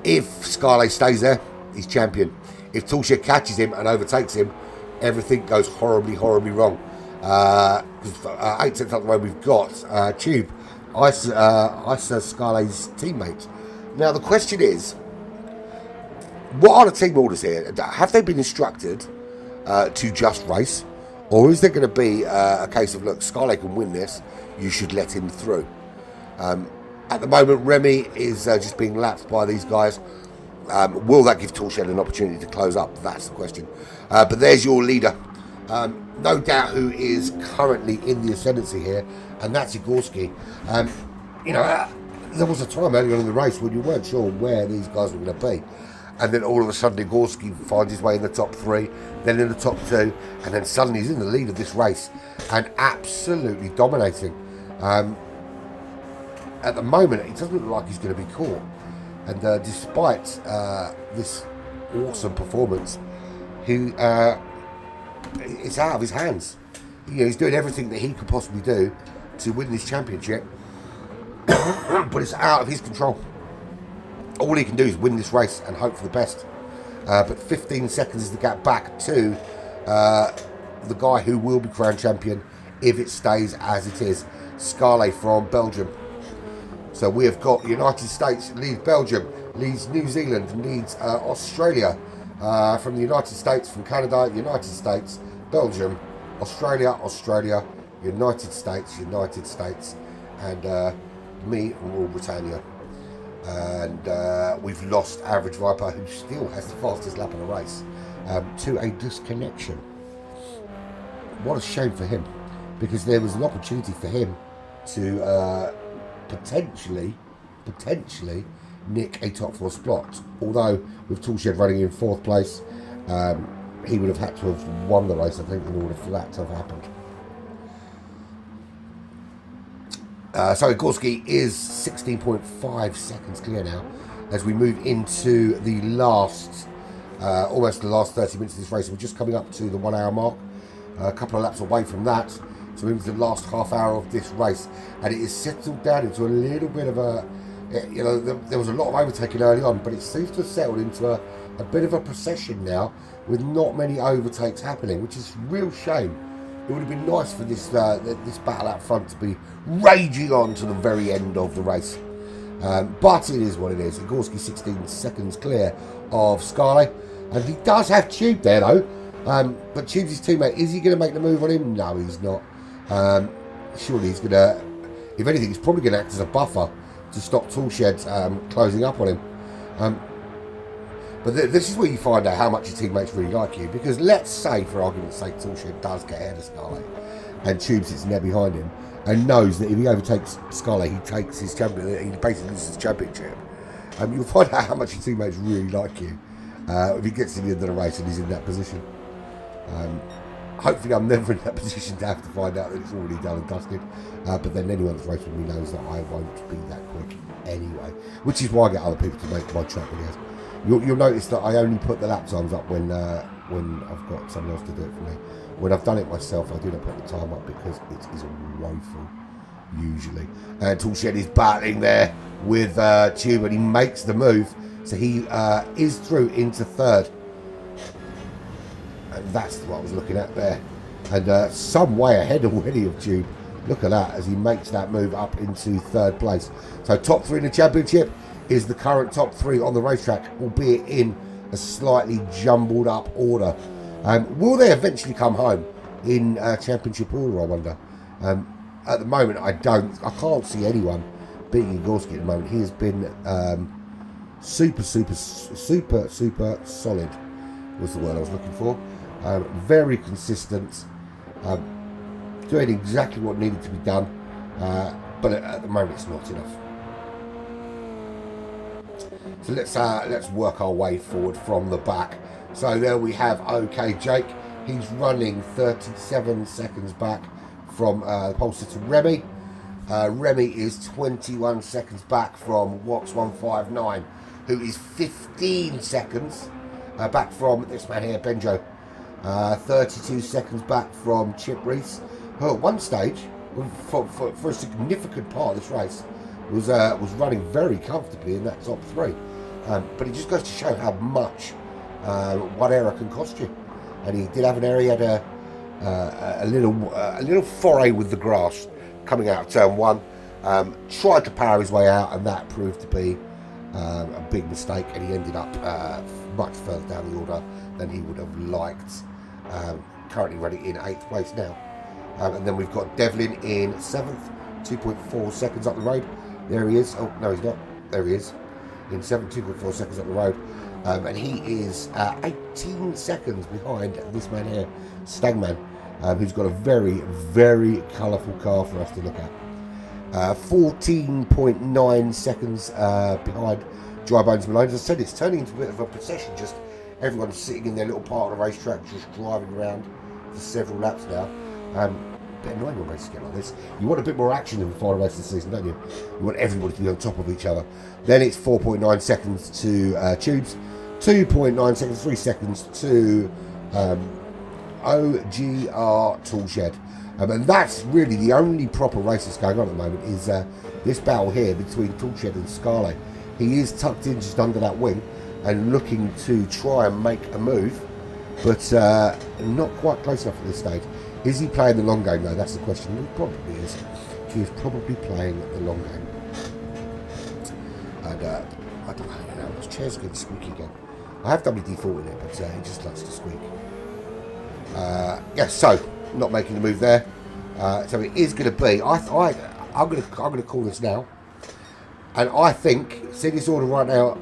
if Scarlet stays there, he's champion. If Toolshed catches him and overtakes him, everything goes horribly, horribly wrong. 8 seconds up the road, we've got Tube, Isa Scarlet's teammate. Now, the question is, what are the team orders here? Have they been instructed to just race? Or is there going to be a case of, look, Scarlet can win this, you should let him through? At the moment, Remy is just being lapped by these guys. Will that give Toolshed an opportunity to close up? That's the question. But there's your leader. No doubt who is currently in the ascendancy here, and that's Igorski. There was a time earlier on in the race when you weren't sure where these guys were going to be. And then all of a sudden Igorski finds his way in the top 3, then in the top 2, and then suddenly he's in the lead of this race and absolutely dominating. At the moment, it doesn't look like he's going to be caught. And despite this awesome performance, it's out of his hands. He's doing everything that he could possibly do to win this championship, but it's out of his control. All he can do is win this race and hope for the best. But 15 seconds is the gap back to the guy who will be crowned champion if it stays as it is, Scarlet from Belgium. So we have got the United States leads Belgium, leads New Zealand, leads Australia, from the United States, from Canada, United States, Belgium, Australia, United States, and me from Royal Britannia. And we've lost Average Viper, who still has the fastest lap of the race, to a disconnection. What a shame for him, because there was an opportunity for him to potentially nick a top 4 spot. Although with Toolshed running in 4th place, he would have had to have won the race, I think, in order for that to have happened. So Igorski is 16.5 seconds clear now as we move into the last, almost the last 30 minutes of this race. We're just coming up to the 1 hour mark, a couple of laps away from that. So we're into the last half hour of this race, and it is settled down into a little bit of a, there was a lot of overtaking early on, but it seems to have settled into a bit of a procession now with not many overtakes happening, which is a real shame. It would have been nice for this this battle out front to be raging on to the very end of the race. But it is what it is. Igorski 16 seconds clear of Scarlet, and he does have Tube there though. But Tube's his teammate. Is he going to make the move on him? No, he's not. Surely he's going to, if anything, he's probably going to act as a buffer to stop Toolshed closing up on him. But this is where you find out how much your teammates really like you, because let's say, for argument's sake, Toolshed does get ahead of Scarlet and Tube sits in there behind him and knows that if he overtakes Scarlet, he takes his champion, he basically loses his championship. You'll find out how much your teammates really like you if he gets to the end of the race and he's in that position. Hopefully I'm never in that position to have to find out that it's already done and dusted, but then anyone that's raced with me knows that I won't be that quick anyway, which is why I get other people to make my track videos. You'll notice that I only put the lap times up when I've got someone else to do it for me. When I've done it myself, I do not put the time up because it is woeful, usually. And Toolshed is battling there with Tube, and he makes the move, so he is through into 3rd. And that's what I was looking at there. And some way ahead already of Tube. Look at that as he makes that move up into 3rd place. So top 3 in the championship is the current top 3 on the racetrack, albeit in a slightly jumbled up order. Will they eventually come home? in championship order, I wonder. At the moment, I can't see anyone beating Igorski at the moment. He has been super solid, was the word I was looking for. Very consistent, doing exactly what needed to be done, but at the moment it's not enough. So let's work our way forward from the back. So there we have OK Jake. He's running 37 seconds back from the pole sitter Remy. Remy is 21 seconds back from Wax 159, who is 15 seconds back from this man here, Benjo. 32 seconds back from Chip Reese, who at one stage, for a significant part of this race, was running very comfortably in that top three. But it just goes to show how much one error can cost you. And he did have an error. He had a little foray with the grass coming out of turn one. Tried to power his way out, and that proved to be a big mistake. And he ended up much further down the order than he would have liked. Currently running in 8th place now. And then we've got Devlin in 7th, 2.4 seconds up the road. There he is. Oh no, he's not. There he is. In 7th, 2.4 seconds up the road. And he is 18 seconds behind this man here, Stagman, who's got a very, very colourful car for us to look at. 14.9 seconds behind Dry Bones Malone. As I said, it's turning into a bit of a procession. Just everyone's sitting in their little part of the racetrack, just driving around for several laps now. Bit annoying when races get like this. You want a bit more action in the final race of the season, don't you? You want everybody to be on top of each other. Then it's 4.9 seconds to Tubes, 2.9 seconds, 3 seconds to OGR Toolshed. And that's really the only proper race that's going on at the moment, is this battle here between Toolshed and Scarlet. He is tucked in just under that wing and looking to try and make a move, but not quite close enough at this stage. Is he playing the long game though? That's the question. He probably is. He is probably playing the long game. And I don't know, his chair's getting squeaky again. I have WD-40 in it, but it just likes to squeak. Yeah, so not making the move there. So it is going to be. I'm going to call this now. And I think, see this order right now.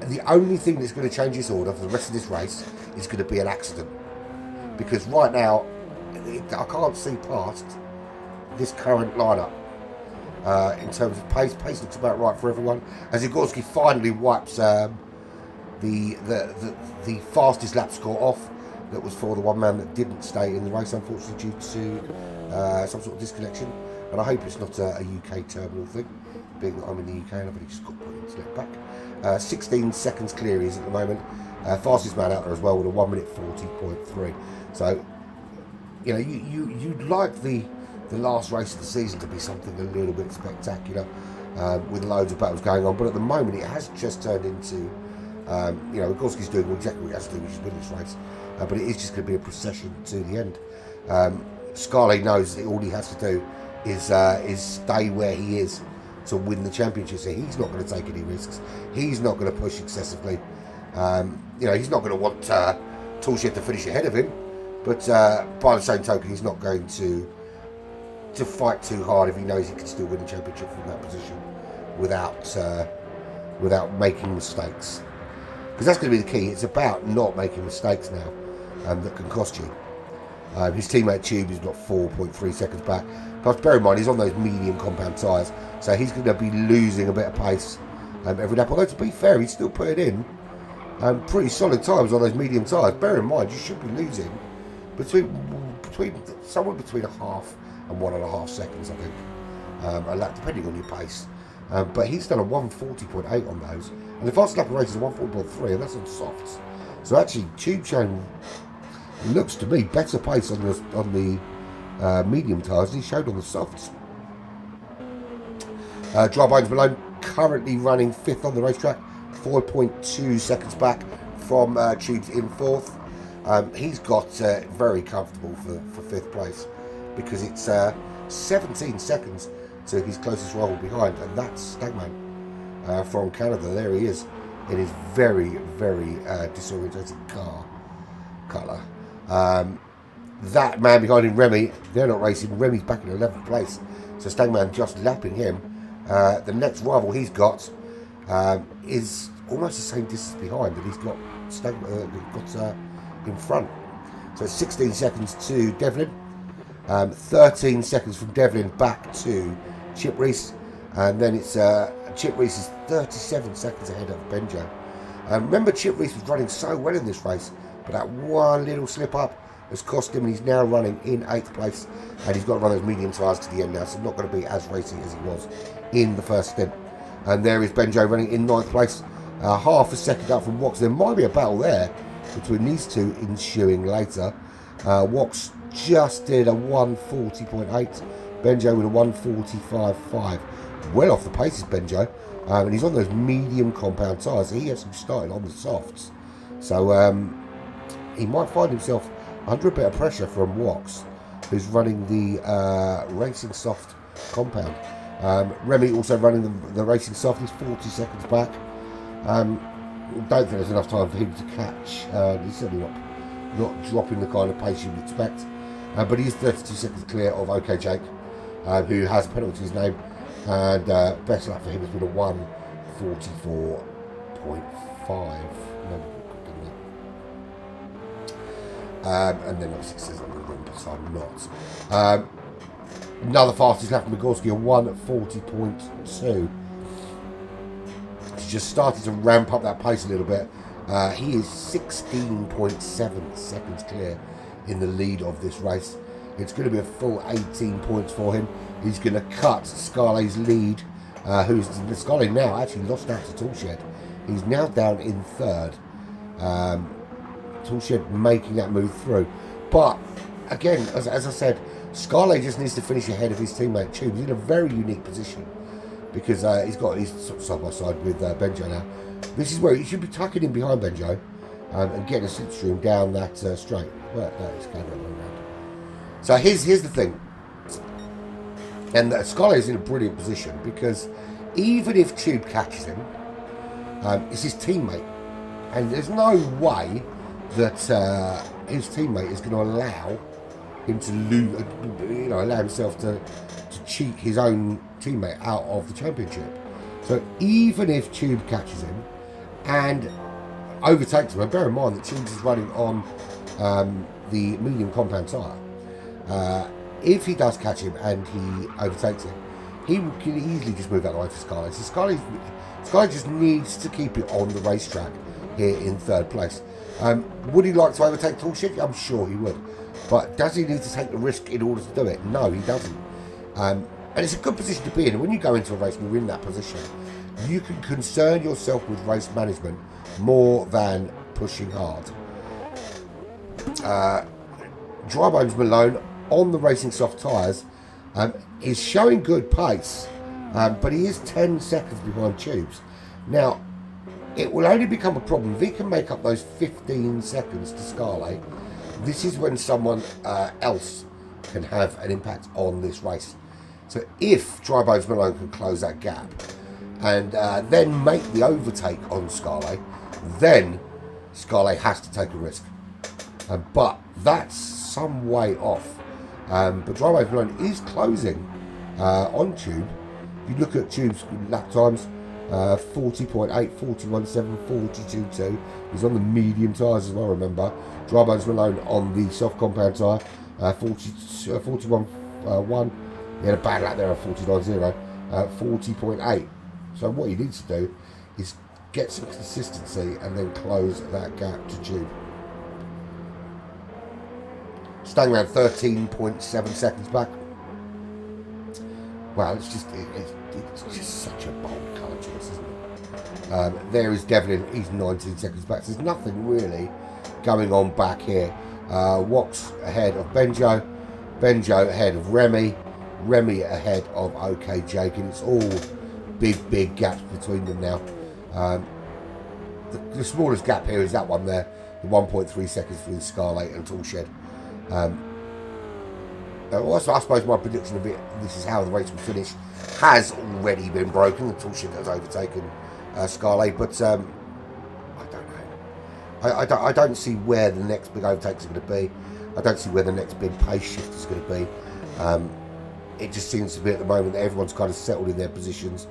The only thing that's going to change this order for the rest of this race is going to be an accident. Because right now, I can't see past this current lineup in terms of pace. Pace looks about right for everyone. As Igorski finally wipes the fastest lap score off, that was for the one man that didn't stay in the race, unfortunately, due to some sort of disconnection. And I hope it's not a UK terminal thing, being that I'm in the UK and I've only just got my internet back. 16 seconds clear he is at the moment. Fastest man out there as well with a 1 minute 40.3. So, you know, you'd like the last race of the season to be something a little bit spectacular, with loads of battles going on. But at the moment, it has just turned into, you know, Igorski's doing exactly what he has to do, which is win this race. But it is just going to be a procession to the end. Scarlett knows that all he has to do is stay where he is to win the championship. So he's not going to take any risks. He's not going to push excessively. You know, he's not going to want Toolshed to finish ahead of him. But by the same token, he's not going to fight too hard if he knows he can still win the championship from that position without making mistakes. Because that's going to be the key. It's about not making mistakes now that can cost you. His teammate Tube is not 4.3 seconds back. Plus, bear in mind, he's on those medium compound tyres, so he's going to be losing a bit of pace every lap. Although, to be fair, he's still putting in pretty solid times on those medium tyres. Bear in mind, you should be losing somewhere between a half and 1.5 seconds, I think, a lap, depending on your pace. But he's done a 140.8 on those, and the fastest lap of the race is a 140.3, and that's on softs. So actually, Tube showing, looks to me, better pace on the medium tyres than he showed on the softs. Dry Bones Malone currently running 5th on the racetrack, 4.2 seconds back from Tubes in 4th. He's got very comfortable for 5th place, because it's 17 seconds to his closest rival behind, and that's Stagman from Canada. There he is in his very, very disorientated car colour. that man behind him, Remy, they're not racing. Remy's back in 11th place. So Stagman just lapping him. The next rival he's got is almost the same distance behind that he's got in front. So it's 16 seconds to Devlin, 13 seconds from Devlin back to Chip Reese, and then it's Chip Reese is 37 seconds ahead of Benjo. Remember, Chip Reese was running so well in this race, but that one little slip up has cost him, and he's now running in 8th place, and he's got to run those medium tyres to the end now, so not going to be as racing as he was in the first stint. And there is Benjo running in 9th place, half a second up from Wox. There might be a battle there between these two ensuing later. Wox just did a 140.8, Benjo with a 145.5. Well off the paces, Benjo, and he's on those medium compound tyres. He actually started on the softs, so he might find himself under a bit of pressure from Wox, who's running the Racing Soft compound. Remy also running the Racing Soft. He's 40 seconds back. Don't think there's enough time for him to catch. He's certainly not dropping the kind of pace you'd expect, but he's 32 seconds clear of OK Jake, who has a penalty to his name, and best lap for him has been a 144.5. And then obviously it says I'm going to so I'm not. Another fastest lap from Migorski, a 140.2. He's just started to ramp up that pace a little bit. He is 16.7 seconds clear in the lead of this race. It's going to be a full 18 points for him. He's going to cut Scarlet's lead, who's Scarlet now actually lost out to Toolshed. He's now down in 3rd. Toolshed making that move through. But again, as I said, Scarlet just needs to finish ahead of his teammate Tube. He's in a very unique position because he's sort of side by side with Benjo now. This is where he should be tucking in behind Benjo and getting a slipstream down that straight. Well, no, it's going around. So here's the thing. And Scarlet is in a brilliant position because even if Tube catches him, it's his teammate. And there's no way that his teammate is going to allow him to lose, allow himself to cheat his own teammate out of the championship. So even if Tube catches him and overtakes him, and bear in mind that Tube is running on the medium compound tyre, if he does catch him and he overtakes him, he can easily just move out of the way for Scarlet. So Scarlet just needs to keep it on the racetrack here in 3rd place. Would he like to overtake Toolshed? I'm sure he would. But does he need to take the risk in order to do it? No, he doesn't. And it's a good position to be in. And when you go into a race and you're in that position, you can concern yourself with race management more than pushing hard. Dry Bones Malone on the Racing Soft tyres is showing good pace, but he is 10 seconds behind Tubes. Now, it will only become a problem if he can make up those 15 seconds to Scarlet. This is when someone else can have an impact on this race. So if Dry Bones Malone can close that gap and then make the overtake on Scarlet, then Scarlet has to take a risk. But that's some way off. But Dry Bones Malone is closing on Tube. You look at Tube's lap times, 40.8, 41.7, 42.2. He's on the medium tyres as well, remember. Dry Bones Malone on the soft compound tyre, 41.1. He had a bad lap there of 49.0, 40.8. So what he needs to do is get some consistency and then close that gap to Tube. Staying around 13.7 seconds back. Wow, it's just such a bold colour choice, isn't it? There is Devlin, he's 19 seconds back. So there's nothing really going on back here. Wox ahead of Benjo, Benjo ahead of Remy, Remy ahead of OK Jake, and it's all big gaps between them now. The smallest gap here is that one there, the 1.3 seconds between Scarlet and Toolshed. Also, I suppose my prediction of it, this is how the race will finish, has already been broken. The Toolshed has overtaken Scarlet, but I don't know. I don't see where the next big overtakes are going to be. I don't see where the next big pace shift is going to be. It just seems to be at the moment that everyone's kind of settled in their positions.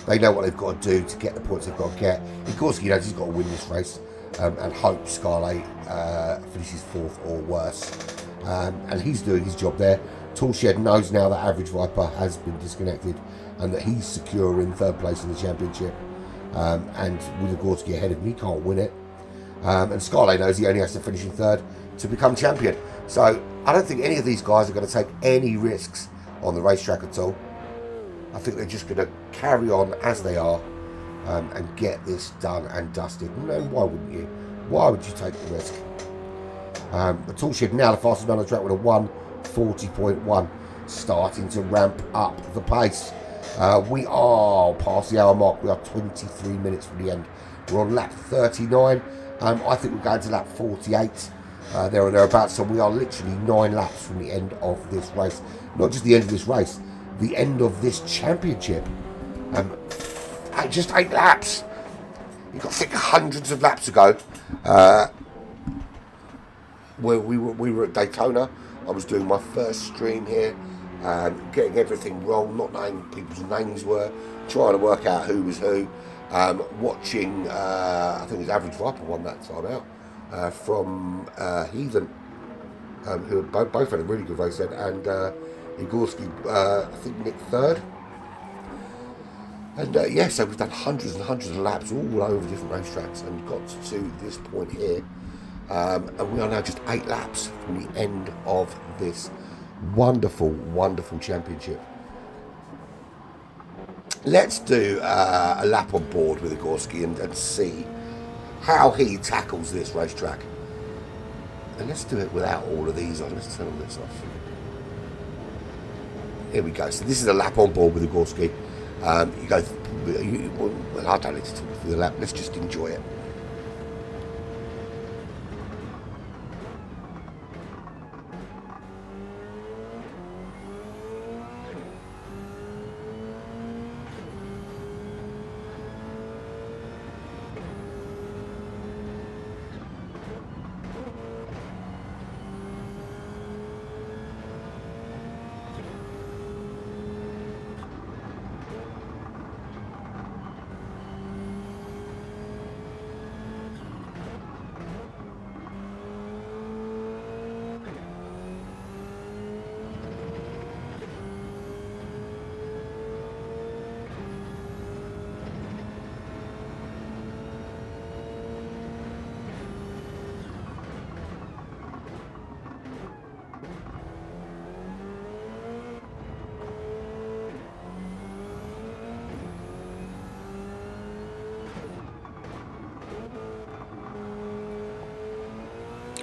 They know what they've got to do to get the points they've got to get. Of course, he knows he's got to win this race and hope Scarlet finishes fourth or worse. And he's doing his job there. Toolshed knows now that Average Viper has been disconnected and that he's secure in third place in the championship. And with Gorski ahead of him, he can't win it. And Scarlet knows he only has to finish in third to become champion. So I don't think any of these guys are going to take any risks on the racetrack at all. I think they're just going to carry on as they are and get this done and dusted. And why wouldn't you? Why would you take the risk? The Toolshed now the fastest man on the track with a 1:40.1, starting to ramp up the pace. We are past the hour mark. We are 23 minutes from the end. We're on lap 39. I think we're going to lap 48. There or thereabouts. So we are literally 9 laps from the end of this race. Not just the end of this race, the end of this championship. Just 8 laps. You've got to think hundreds of laps ago. Where we were at Daytona. I was doing my first stream here, getting everything wrong, not knowing what people's names were, trying to work out who was who. Watching, I think it was Average Viper won that time out from Heathen, who both had a really good race then, and Igorski, I think, nicked third. And yeah, so we've done hundreds and hundreds of laps all over different racetracks and got to this point here. And we are now just 8 laps from the end of this wonderful, wonderful championship. Let's do a lap on board with Igorski and see how he tackles this racetrack. And let's do it without all of these on. Let's turn all this off. Here we go. So this is a lap on board with Igorski. You go, well, I don't need to talk through the lap. Let's just enjoy it.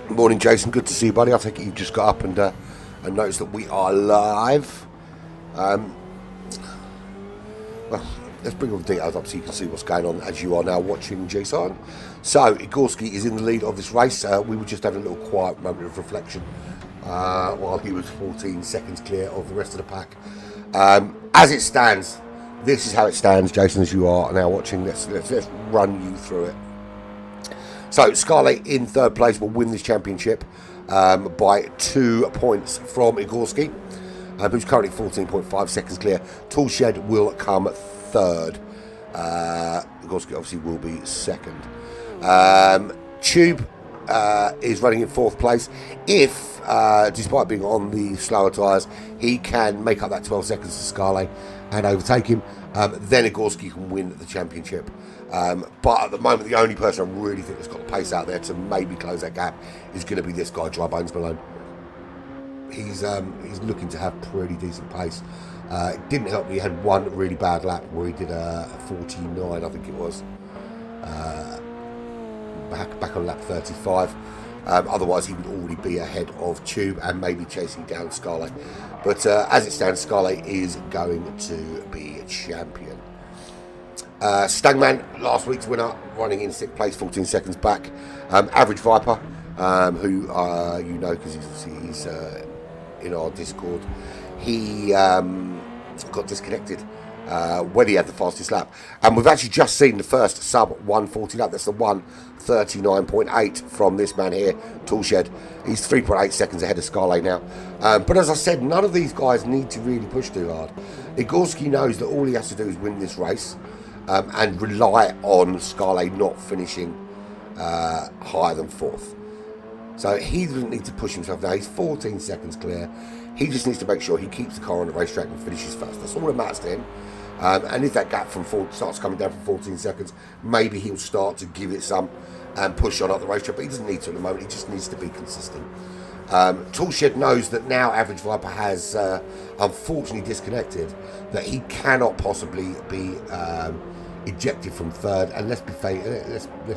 Morning, Jason. Good to see you, buddy. I take it you've just got up and noticed that we are live. Well, let's bring all the details up so you can see what's going on as you are now watching Jason. So, Igorski is in the lead of this race. We were just having a little quiet moment of reflection while he was 14 seconds clear of the rest of the pack. As it stands, this is how it stands, Jason, as you are now watching. Let's run you through it. So, Scarlet in third place will win this championship by 2 points from Igorski, who's currently 14.5 seconds clear. Toolshed will come third. Igorski obviously will be second. Tube is running in fourth place. If, despite being on the slower tyres, he can make up that 12 seconds to Scarlet and overtake him, then Igorski can win the championship. But at the moment, the only person I really think has got the pace out there to maybe close that gap is going to be this guy, Dry Bones Malone. He's looking to have pretty decent pace. It didn't help me. He had one really bad lap where he did a 49, I think it was, back on lap 35. Otherwise, he would already be ahead of Tube and maybe chasing down Scarlet. But as it stands, Scarlet is going to be champion. Stangman, last week's winner, running in 6th place, 14 seconds back. Average Viper, who you know because he's in our Discord, he got disconnected when he had the fastest lap. And we've actually just seen the first sub 140 lap. That's the 139.8 from this man here, Toolshed. He's 3.8 seconds ahead of Scarlet now. But as I said, none of these guys need to really push too hard. Igorski knows that all he has to do is win this race and rely on Scarlet not finishing higher than 4th. So he doesn't need to push himself now. He's 14 seconds clear. He just needs to make sure he keeps the car on the racetrack and finishes first. That's all that matters to him. And if that gap from starts coming down from 14 seconds, maybe he'll start to give it some and push on up the racetrack. But he doesn't need to at the moment. He just needs to be consistent. Toolshed knows that now Average Viper has unfortunately disconnected, that he cannot possibly be ejected from 3rd. And let's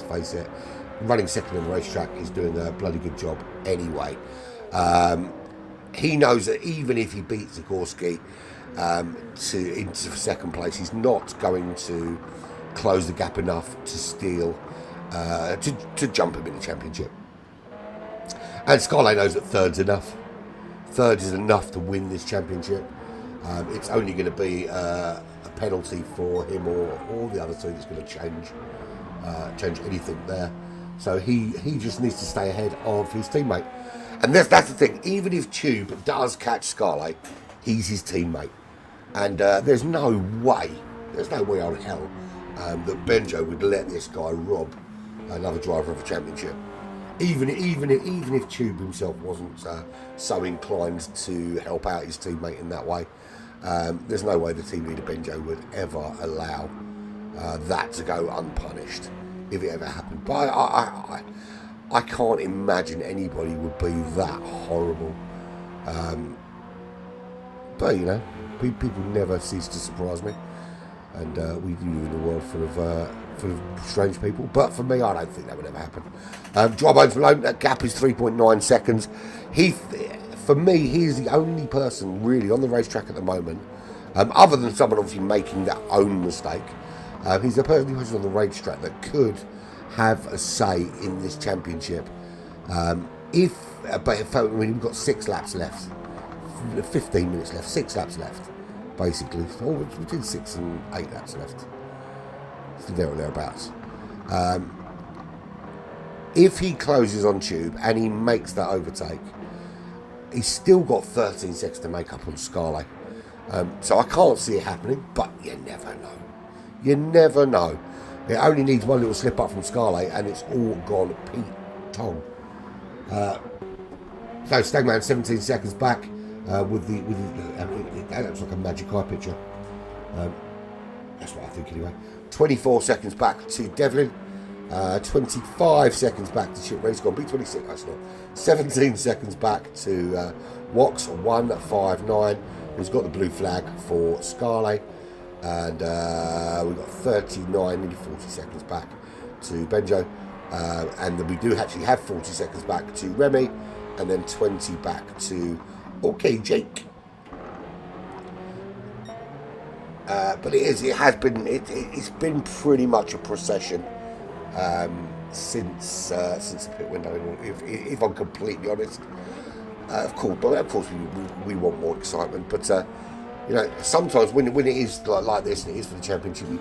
face it, running 2nd on the racetrack is doing a bloody good job anyway. He knows that even if he beats Igorski into 2nd place, he's not going to close the gap enough to steal, to jump him in the championship. And Scarlet knows that 3rd's enough. 3rd is enough to win this championship. It's only going to be a penalty for him or the other two that's going to change anything there. So he just needs to stay ahead of his teammate. And that's the thing. Even if Tube does catch Scarlet, he's his teammate. And there's no way on hell that Benjo would let this guy rob another driver of a championship. Even if Tube himself wasn't so inclined to help out his teammate in that way, there's no way the team leader Benjo would ever allow that to go unpunished if it ever happened. But I can't imagine anybody would be that horrible. But you know, people never cease to surprise me, and we live in a world full of strange people. But for me, I don't think that would ever happen. Dry Bones Malone, that gap is 3.9 seconds. For me, he's the only person really on the racetrack at the moment, other than someone obviously making their own mistake. He's the person who's on the racetrack that could have a say in this championship. But we've got 6 laps left, 15 minutes left, 6 laps left, basically. Oh, between 6 and 8 laps left, so there or thereabouts. If he closes on Tube and he makes that overtake, he's still got 13 seconds to make up on Scarlet. So I can't see it happening, but you never know. You never know. It only needs one little slip up from Scarlet and it's all gone Pete Tong. So Stagman 17 seconds back with the that looks like a magic eye picture. That's what I think anyway. 24 seconds back to Devlin. 25 seconds back to Chip Ray. He's gone B26. That's not. 17 seconds back to Wax 159. Who's got the blue flag for Scarlet. And we've got 39, nearly 40 seconds back to Benjo. And then we do actually have 40 seconds back to Remy. And then 20 back to OK Jake. But it's been pretty much a procession since the pit window. If I'm completely honest, of course we want more excitement, but you know, sometimes when it is like this and it is for the championship, you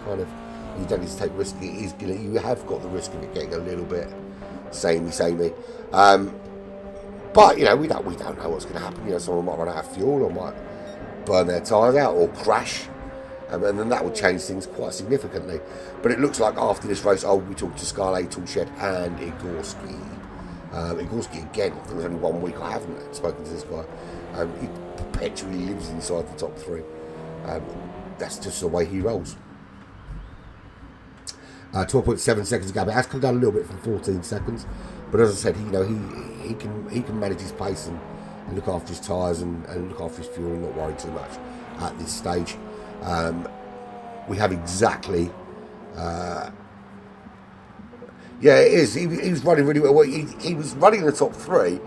don't need to take risk. You have got the risk of it getting a little bit samey. But you know, we don't know what's going to happen. You know, someone might run out of fuel or might burn their tyres out or crash. And then that would change things quite significantly. But it looks like after this race, we talked to Scarlet, Toolshed and Igorski. Igorski, again, I think there's only 1 week I haven't spoken to this guy. He perpetually lives inside the top 3. That's just the way he rolls. 12.7 seconds gap. It has come down a little bit from 14 seconds. But as I said, you know, he can manage his pace and look after his tyres and look after his fuel and not worry too much at this stage. We have exactly it is. He was running really well. He was running in the top 3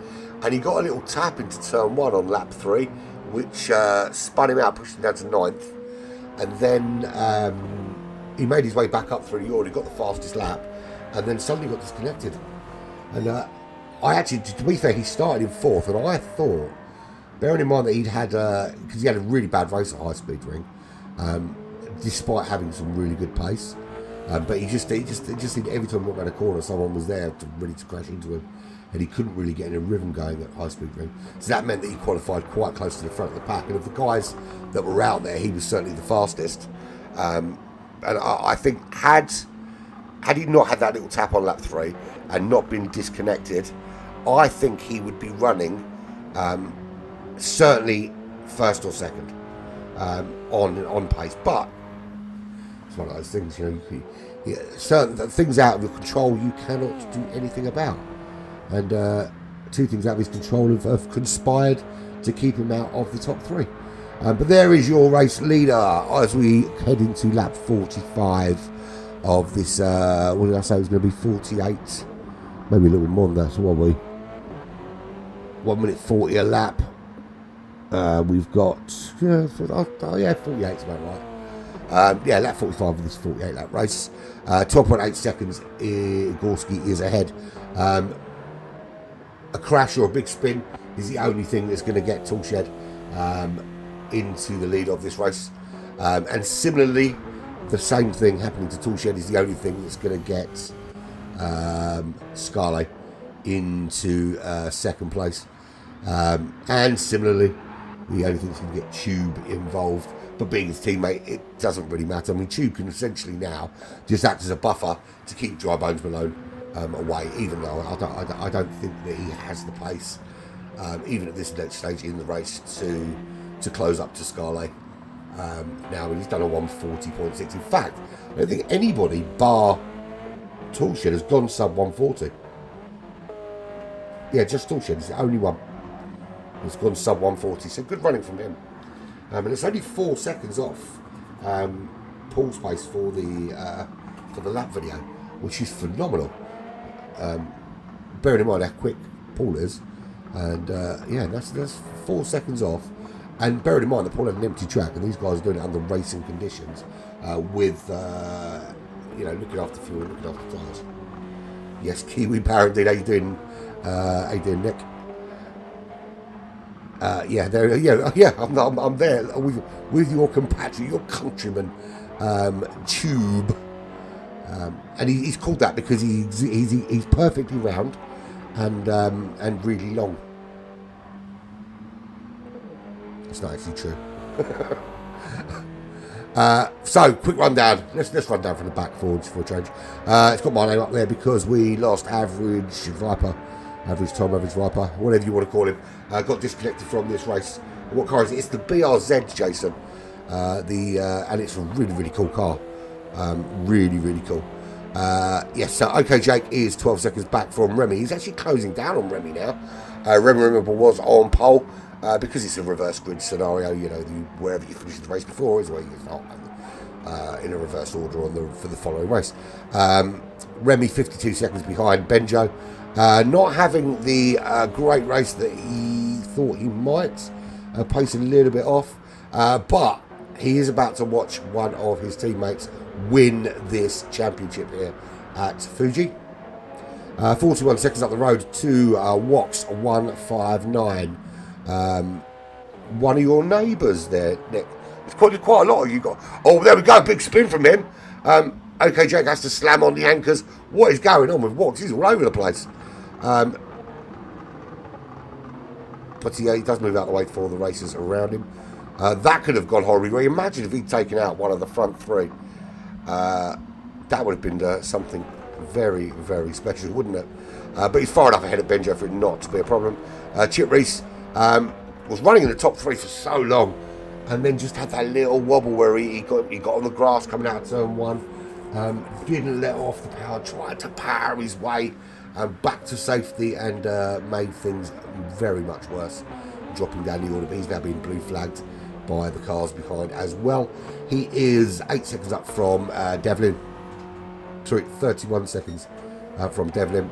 and he got a little tap into turn 1 on lap 3, which spun him out, pushed him down to 9th, and then he made his way back up through the order. He got the fastest lap and then suddenly got disconnected. And I actually, to be fair, he started in 4th, and I thought, bearing in mind that he'd had because he had a really bad race at High Speed Ring, despite having some really good pace. But it just seemed every time he went around a corner, someone was there ready to crash into him, and he couldn't really get in a rhythm going at high speed ring. So that meant that he qualified quite close to the front of the pack. And of the guys that were out there, he was certainly the fastest. And I think had he not had that little tap on lap 3 and not been disconnected, I think he would be running certainly first or second on pace. But it's one of those things, certain things out of your control you cannot do anything about. And two things out of his control have conspired to keep him out of the top 3. But there is your race leader as we head into lap 45 of this. What did I say? It was going to be 48, maybe a little bit more than that. So what are we? 1 minute 40 a lap. We've got 48 is about right. Lap 45 of this 48 lap race. 12.8 seconds. Gorski is ahead. A crash or a big spin is the only thing that's going to get Toolshed into the lead of this race. And similarly, the same thing happening to Toolshed is the only thing that's going to get Scarlet into second place. And similarly, the only thing that's going to get Tube involved. But being his teammate, it doesn't really matter. I mean, Tube can essentially now just act as a buffer to keep Dry Bones Malone away, even though I don't think that he has the pace, even at this next stage in the race, to close up to Scarlet. Now he's done a 140.6. In fact, I don't think anybody bar Toolshed has gone sub 140. Yeah, just Toolshed is the only one who's gone sub 140. So good running from him. And it's only 4 seconds off Paul's pace for the lap video, which is phenomenal. Bearing in mind how quick Paul is, and that's 4 seconds off. And bearing in mind that Paul had an empty track, and these guys are doing it under racing conditions, with looking after fuel, looking after tyres. Yes, Kiwi Power indeed. How you doing, Nick? I'm there with your compatriot, your countryman, Tube. And he's called that because he's perfectly round and really long. It's not actually true. So quick rundown. Let's run down from the back forwards for a change. It's got my name up there because we lost Average Viper, Average Tom, Average Viper, whatever you want to call him. Got disconnected from this race. What car is it? It's the BRZ, Jason. And it's a really, really cool car. Really, really cool. So OK Jake is 12 seconds back from Remy. He's actually closing down on Remy now. Remy, remember, was on pole because it's a reverse grid scenario. Wherever you finish the race before is where you start in a reverse order for the following race. Remy 52 seconds behind Benjo. Not having the great race that he thought he might. Pacing a little bit off. But he is about to watch one of his teammates win this championship here at Fuji. 41 seconds up the road to Wox 159. One of your neighbours there, Nick. It's quite a lot of you got. Oh, there we go, big spin from him. OK Jake has to slam on the anchors. What is going on with Wox? He's all over the place. But he does move out of the way for the racers around him. That could have gone horribly wrong. Imagine if he'd taken out one of the front 3. That would have been something very, very special, wouldn't it? But he's far enough ahead of Benjo for it not to be a problem. Chip Reese was running in the top 3 for so long, and then just had that little wobble where he got on the grass coming out of turn 1. Didn't let off the power, tried to power his way back to safety, and made things very much worse, dropping down the order. But he's now being blue flagged by the cars behind as well. He is 8 seconds up from Devlin. Sorry, 31 seconds from Devlin,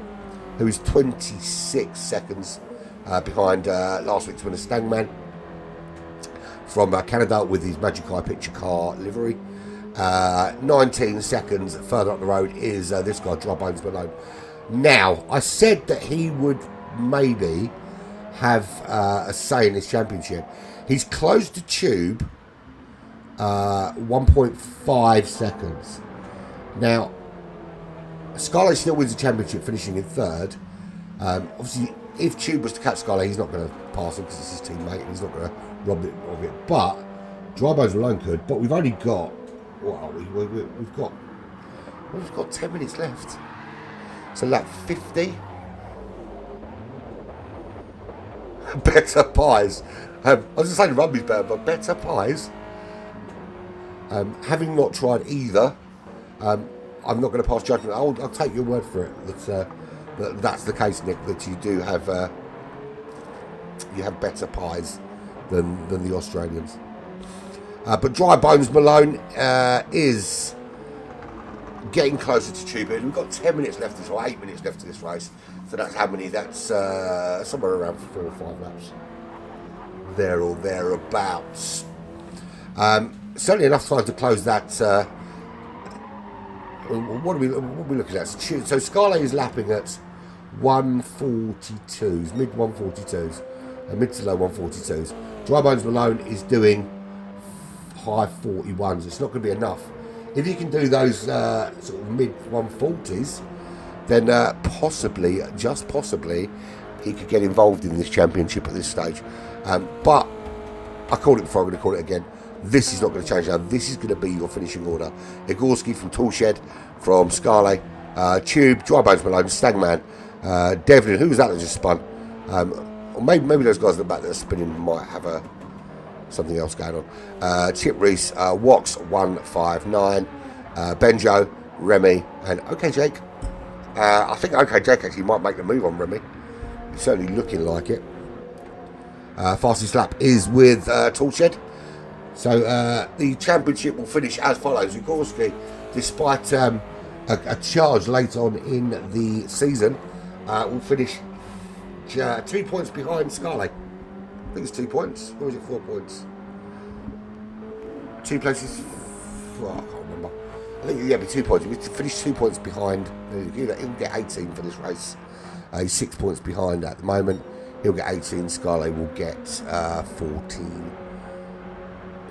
who is 26 seconds behind last week's winner Stangman from Canada with his Magic Eye picture car livery. 19 seconds further up the road is this guy, Dry Bones Malone. Now, I said that he would maybe have a say in this championship. He's closed the Tube 1.5 seconds. Now, Scarlett still wins the championship, finishing in third. Obviously, if Tube was to catch Scarlett, he's not going to pass him because it's his teammate and he's not going to rob it of it. But Drybones alone could. But we've only got, what are we? We've got 10 minutes left. So lap 50. Better pies. I was just saying rugby's better, but better pies. Having not tried either, I'm not going to pass judgment. I'll take your word for it that that's the case, Nick. That you do have better pies than the Australians. But Dry Bones Malone is getting closer to Tube. We've got 10 minutes left, or 8 minutes left to this race. So that's how many? That's somewhere around 4 or 5 laps. There or thereabouts. Certainly enough time to close that. What are we looking at? So Scarlett is lapping at 142s, mid 142s, mid to low 142s. Dry Bones Malone is doing high 41s. It's not going to be enough. If you can do those sort of mid 140s, then possibly, just possibly, he could get involved in this championship at this stage. But I called it before, I'm going to call it again. This is not going to change now. This is going to be your finishing order. Igorski from Toolshed, from Scarlett, Tube, Dry Bones Malone, Stagman, Devlin, who was that just spun? Or maybe those guys at the back that are spinning might have something else going on. Chip Reese, Wox 159, Benjo, Remy, and OK Jake. I think OK Jake actually might make the move on Remy. He's certainly looking like it. Fastest lap is with Toolshed. So the championship will finish as follows. Igorski, despite a charge late on in the season, will finish 2 points behind Scarlett. I think it's 2 points. Or was it 4 points? 2 places. Oh, I can't remember. I think it'll be 2 points. He'll finish 2 points behind. He'll get 18 for this race. He's 6 points behind at the moment. He'll get 18. Scarlett will get 14.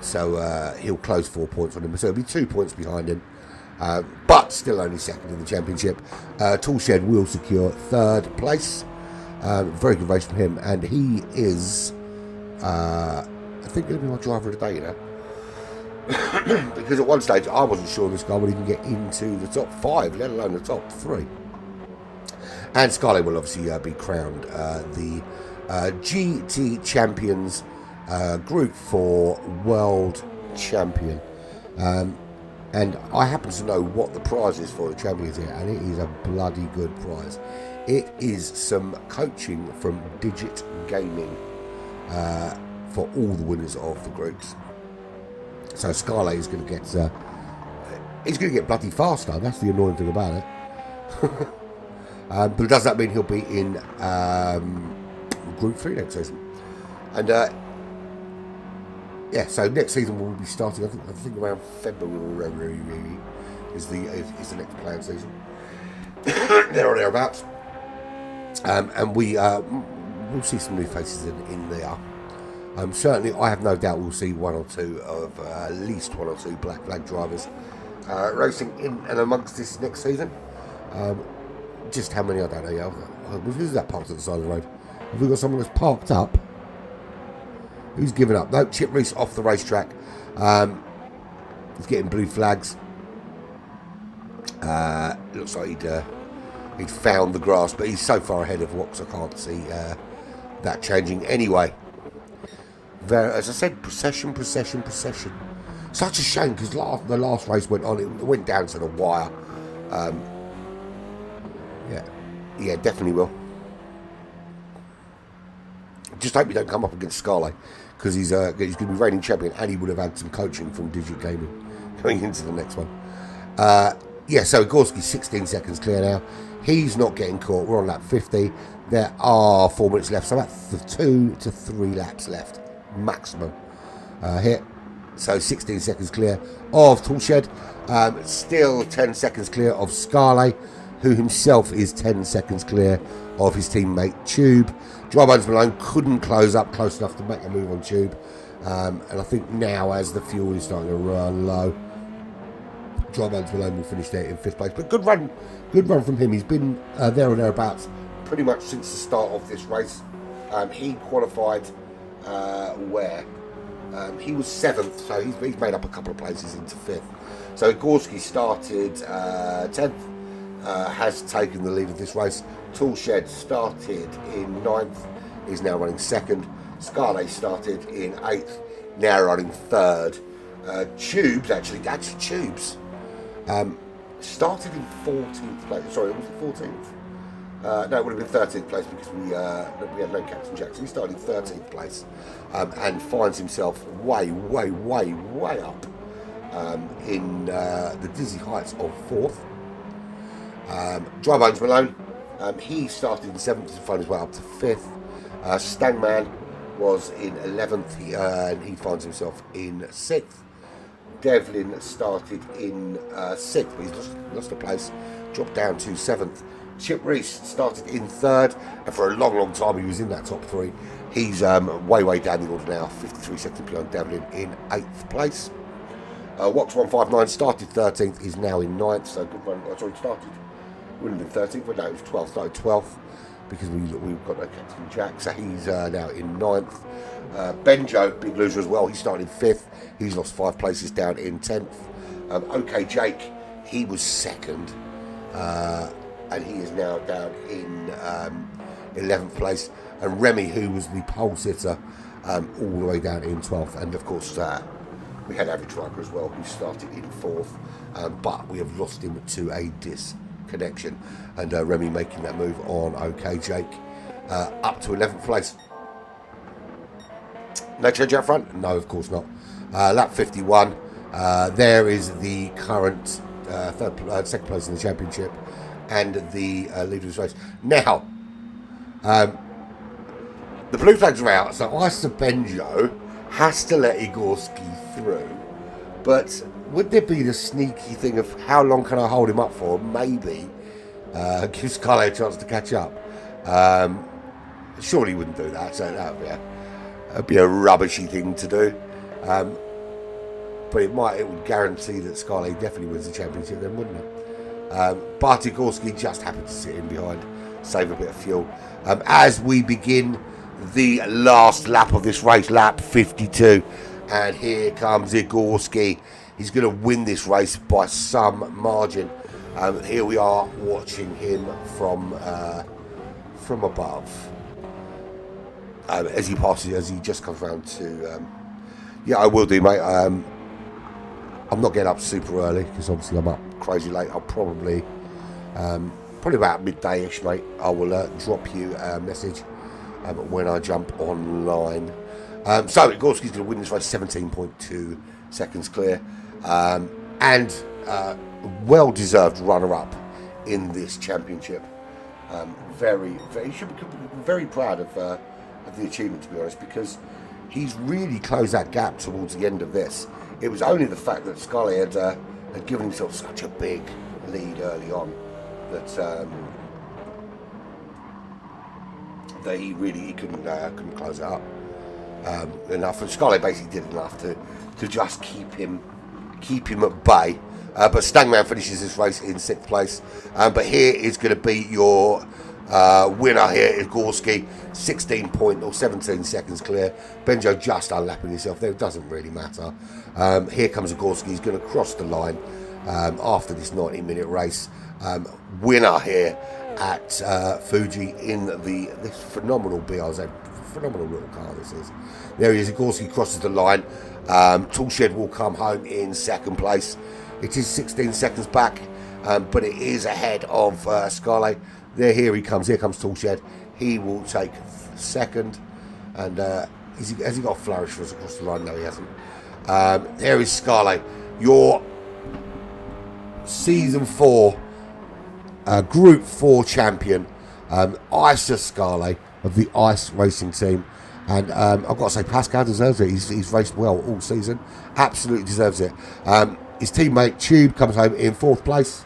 So he'll close 4 points on him. So it'll be 2 points behind him. But still only second in the championship. Toolshed will secure third place. Very good race from him. And he is, I think, going to be my driver of the day, you know. Because at one stage I wasn't sure this guy would even get into the top 5, let alone the top 3. And Scarlett will obviously be crowned the GT Champions Group 4 World Champion. And I happen to know what the prize is for the champions here, and it is a bloody good prize. It is some coaching from Digit Gaming for all the winners of the groups. So Scarlett is going to get he's going to get bloody faster. That's the annoying thing about it. But does that mean he'll be in Group 3 next season? And yeah, so next season we'll be starting. I think around February is the next planned season. There or thereabouts. And we'll see some new faces in there. Certainly, I have no doubt we'll see one or two of at least one or two black flag drivers racing in and amongst this next season. Just how many, I don't know. Who's that parked at the side of the road? Have we got someone that's parked up? Who's given up? No, Chip Reese off the racetrack. He's getting blue flags. Looks like he'd found the grass, but he's so far ahead of Wox, I can't see that changing anyway. As I said, procession. Such a shame because the last race went on. It went down to the wire. Yeah, definitely will. Just hope you don't come up against Scarlett because he's going to be reigning champion, and he would have had some coaching from Digit Gaming going into the next one. Yeah, so Gorski's 16 seconds clear now. He's not getting caught. We're on lap 50. There are 4 minutes left, so about 2 to 3 laps left maximum here. So 16 seconds clear of Toolshed. Still 10 seconds clear of Scarlett, who himself is 10 seconds clear of his teammate Tube. Dry Bones Malone couldn't close up close enough to make a move on Tube. And I think now, as the fuel is starting to run low, Dry Bones Malone will finish there in 5th place. But good run from him. He's been there or thereabouts pretty much since the start of this race. He qualified where? He was 7th, so he's made up a couple of places into 5th. So Gorski started 10th, has taken the lead of this race. Toolshed started in 9th, is now running 2nd. Scarlet started in 8th, now running 3rd. Tubes, Tubes started in 14th place. Sorry, was it 14th? No, it would have been 13th place because we had no Captain Jackson. He started in 13th place and finds himself way up in the dizzy heights of 4th. Dry Bones Malone, he started in 7th and found his way up to 5th. Stangman was in 11th and he finds himself in 6th. Devlin started in 6th, but he's lost a place, dropped down to 7th. Chip Reese started in 3rd, and for a long time he was in that top 3. He's way down the order now, 53 seconds behind Devlin in 8th place. Wax 159 started 13th, is now in 9th, so good run. Started, wouldn't have been 13th, but no, it was 12th, started 12th, because we've got no Captain Jack, so he's now in 9th. Benjo, big loser as well, he started in 5th, he's lost 5 places down in 10th. OK Jake, he was 2nd, and he is now down in 11th place. And Remy, who was the pole sitter, all the way down in 12th. And of course, we had Average Striker as well, who started in 4th, but we have lost him to a disconnection. And Remy making that move on OK Jake up to 11th place. No change out front? No, of course not. Lap 51. There is the current second place in the championship and the leader of the race. Now, the blue flags are out, so Isa Benjo has to let Igorski through. But would there be the sneaky thing of how long can I hold him up for? Maybe give Scarlett a chance to catch up. Surely he wouldn't do that, so that'd be a rubbishy thing to do. But it would guarantee that Scarlett definitely wins the championship then, wouldn't it? But Igorski just happened to sit in behind, save a bit of fuel. As we begin the last lap of this race, lap 52, and here comes Igorski. He's going to win this race by some margin. Here we are watching him from above. As he passes, as he just comes round to... yeah, I will do, mate. I'm not getting up super early because obviously I'm up crazy late. I'll probably about midday-ish, mate. I will drop you a message when I jump online. So Igorski's going to win this race 17.2 seconds clear, and well-deserved runner-up in this championship. He should be very proud of the achievement, to be honest, because he's really closed that gap towards the end of this. It was only the fact that Scully had given himself such a big lead early on that he couldn't close it up enough. And Scully basically did enough to just keep him at bay. But Stangman finishes this race in 6th place. But here is going to be your winner here, Igorski, 17 seconds clear. Benjo just unlapping himself there. It doesn't really matter. Here comes Igorski. He's going to cross the line after this 90-minute race. Winner here at Fuji in this phenomenal BRZ. Phenomenal little car this is. There he is. Igorski crosses the line. Toolshed will come home in 2nd place. It is 16 seconds back, but it is ahead of Scarlet. Here he comes. Here comes Toolshed. He will take 2nd. And has he got a flourish for us across the line? No, he hasn't. There is Scarlet, your Season 4 Group 4 champion, Isa Scarlet of the ICE racing team. And I've got to say, Pascal deserves it. He's raced well all season. Absolutely deserves it. His teammate Tube comes home in 4th place.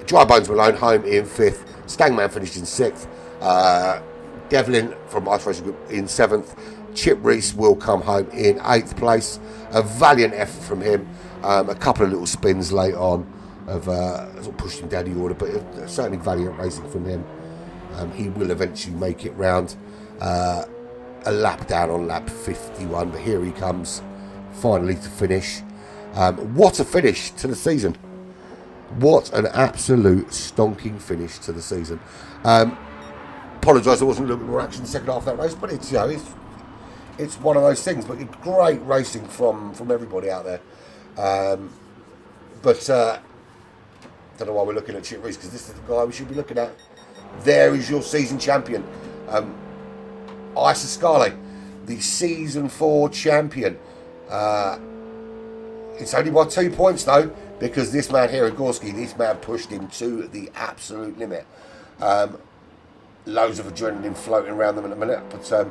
Dry Bones Malone home in 5th. Stangman finished in 6th. Devlin from Ice Racing Group in 7th. Chip Reese will come home in 8th place. A valiant effort from him. A couple of little spins late on have sort of pushed him down the order, but certainly valiant racing from him. He will eventually make it round. A lap down on lap 51, but here he comes finally to finish. What a finish to the season. What an absolute stonking finish to the season. Apologise, there wasn't a little bit more action in the second half of that race, but it's, you know, it's one of those things. But great racing from everybody out there. But don't know why we're looking at Chip Reese, because this is the guy we should be looking at. There is your season champion, Isa Scarlett, the season 4 champion. It's only by 2 points though, because this man here, Gorski, this man pushed him to the absolute limit. Loads of adrenaline floating around them in a minute, but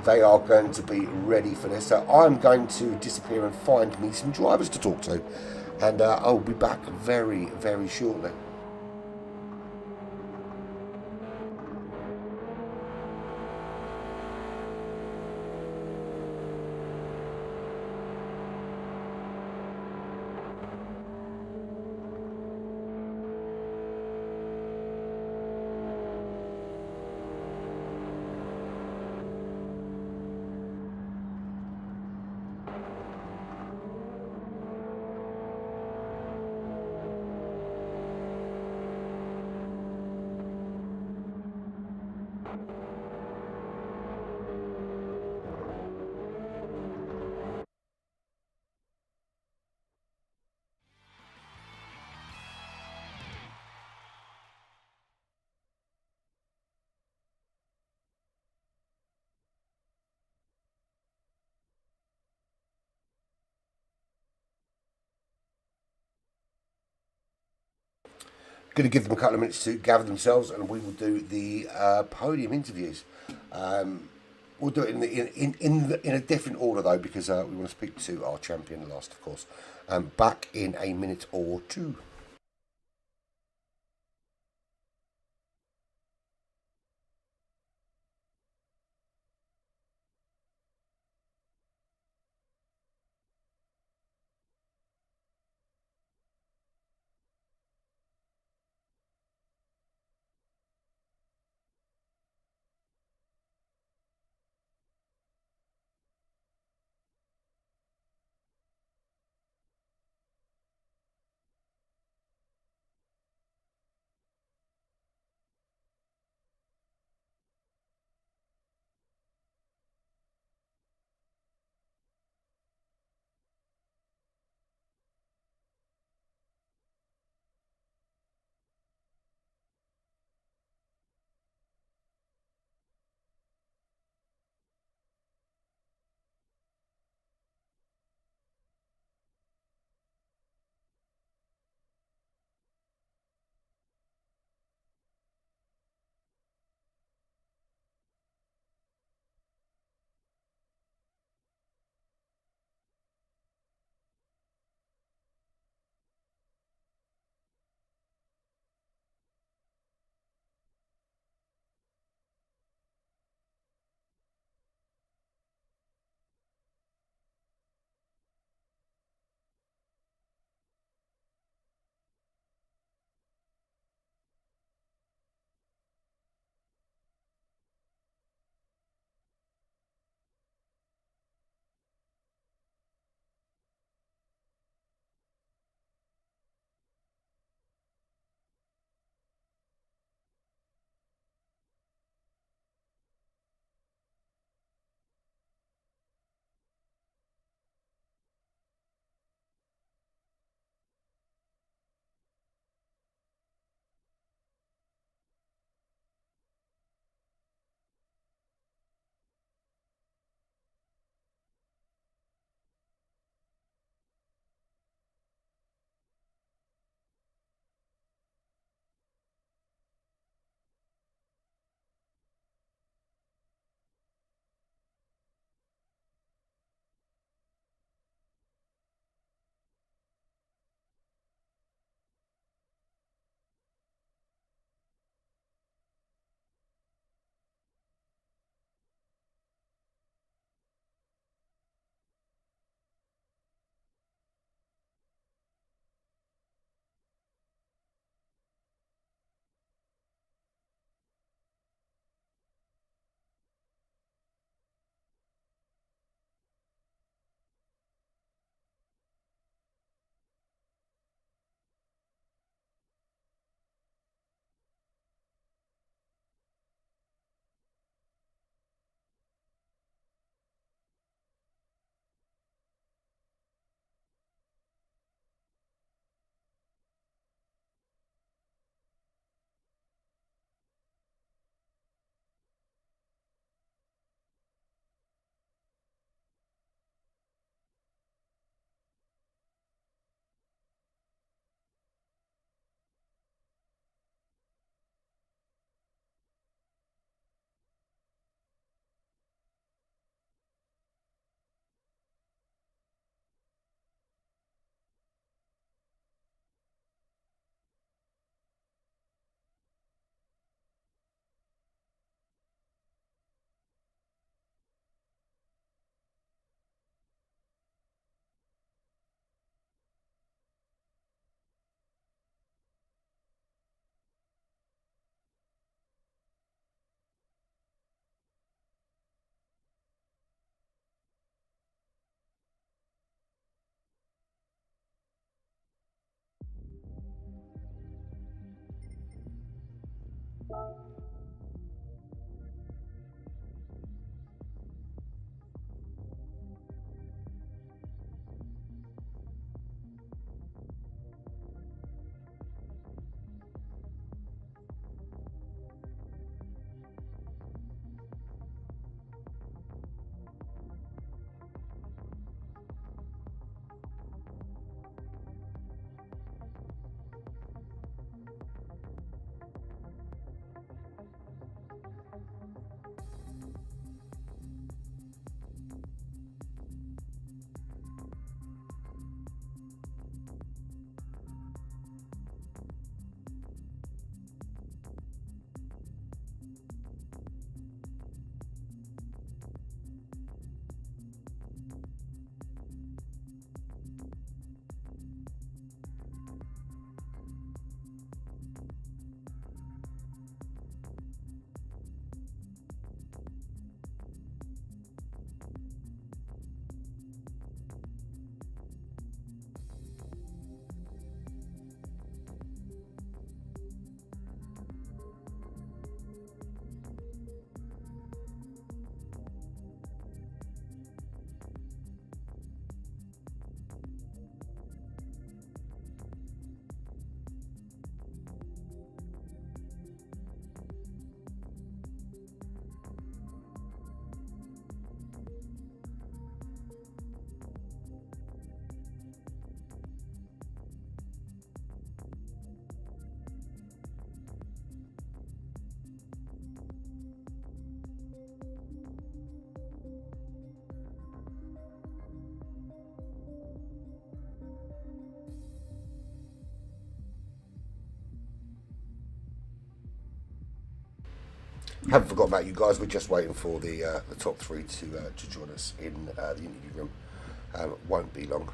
they are going to be ready for this. So I'm going to disappear and find me some drivers to talk to, and I'll be back very, very shortly. Going to give them a couple of minutes to gather themselves, and we will do the podium interviews. We'll do it in a different order though, because we want to speak to our champion last, of course. Back in a minute or two. Haven't forgotten about you guys. We're just waiting for the top three to join us in the interview room. Won't be long.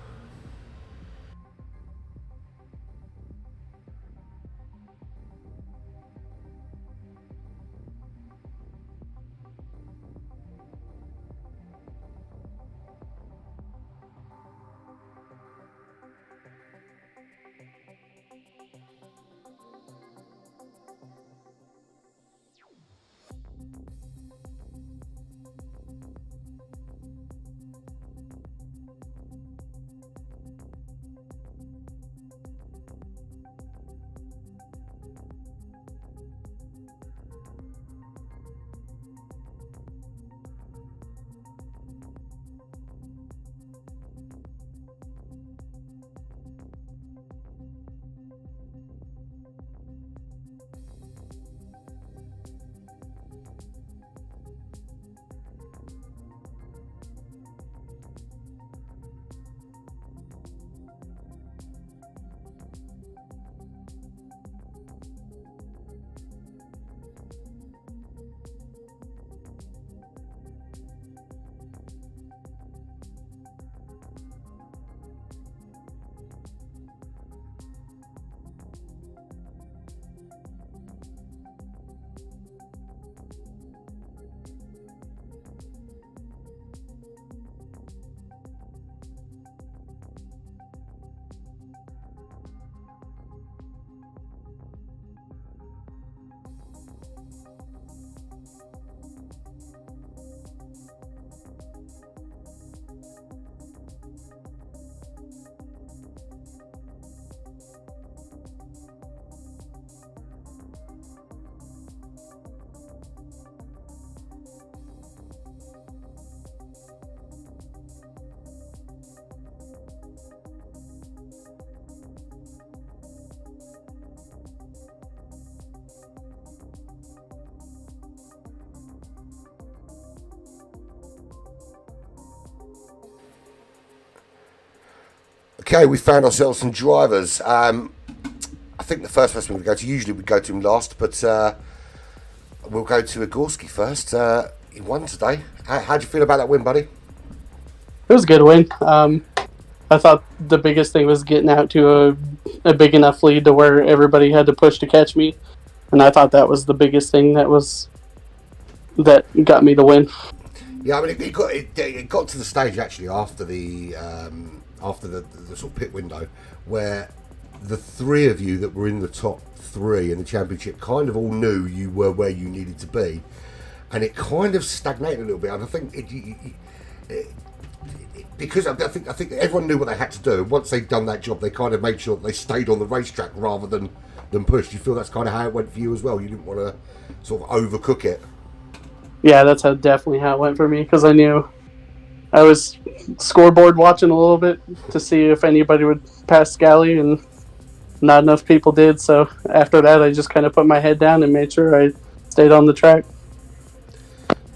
Okay, we found ourselves some drivers. I think the first person we go to, usually we go to him last, but we'll go to Igorski first. He won today. How do you feel about that win, buddy? It was a good win. I thought the biggest thing was getting out to a big enough lead to where everybody had to push to catch me, and I thought that was the biggest thing that got me the win. Yeah, I mean, it got to the stage actually after the sort of pit window where the three of you that were in the top three in the championship kind of all knew you were where you needed to be, and it kind of stagnated a little bit. And I think because I think everyone knew what they had to do. Once they'd done that job, they kind of made sure that they stayed on the racetrack rather than pushed. You feel that's kind of how it went for you as well? You didn't want to sort of overcook it. Yeah, that's definitely how it went for me, because I knew I was scoreboard watching a little bit to see if anybody would pass Scally, and not enough people did. So after that, I just kind of put my head down and made sure I stayed on the track.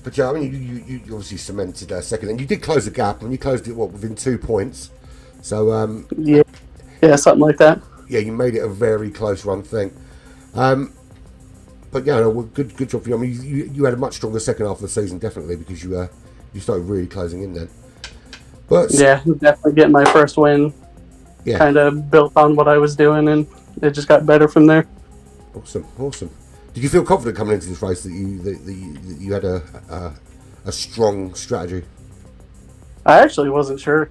But yeah, I mean, you obviously cemented second, and you did close the gap, and you closed it within 2 points. So yeah, something like that. Yeah, you made it a very close run thing. But yeah, no, good job for you. I mean, you had a much stronger second half of the season, definitely, because you started really closing in then. But yeah, definitely getting my first win. Yeah, kind of built on what I was doing, and it just got better from there. Awesome. Did you feel confident coming into this race that you had a strong strategy? I actually wasn't sure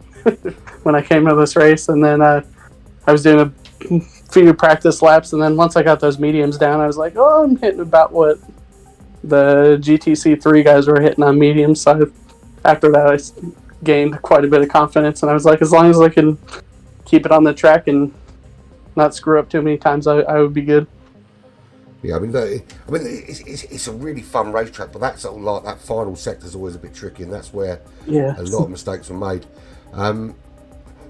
when I came to this race, and then I was doing a few practice laps, and then once I got those mediums down, I was like, oh, I'm hitting about what the GTC3 guys were hitting on mediums. So after that, I gained quite a bit of confidence, and I was like, as long as I can keep it on the track and not screw up too many times, I would be good. Yeah, I mean, it's a really fun racetrack, but that's like that final sector is always a bit tricky, and that's where a lot of mistakes were made.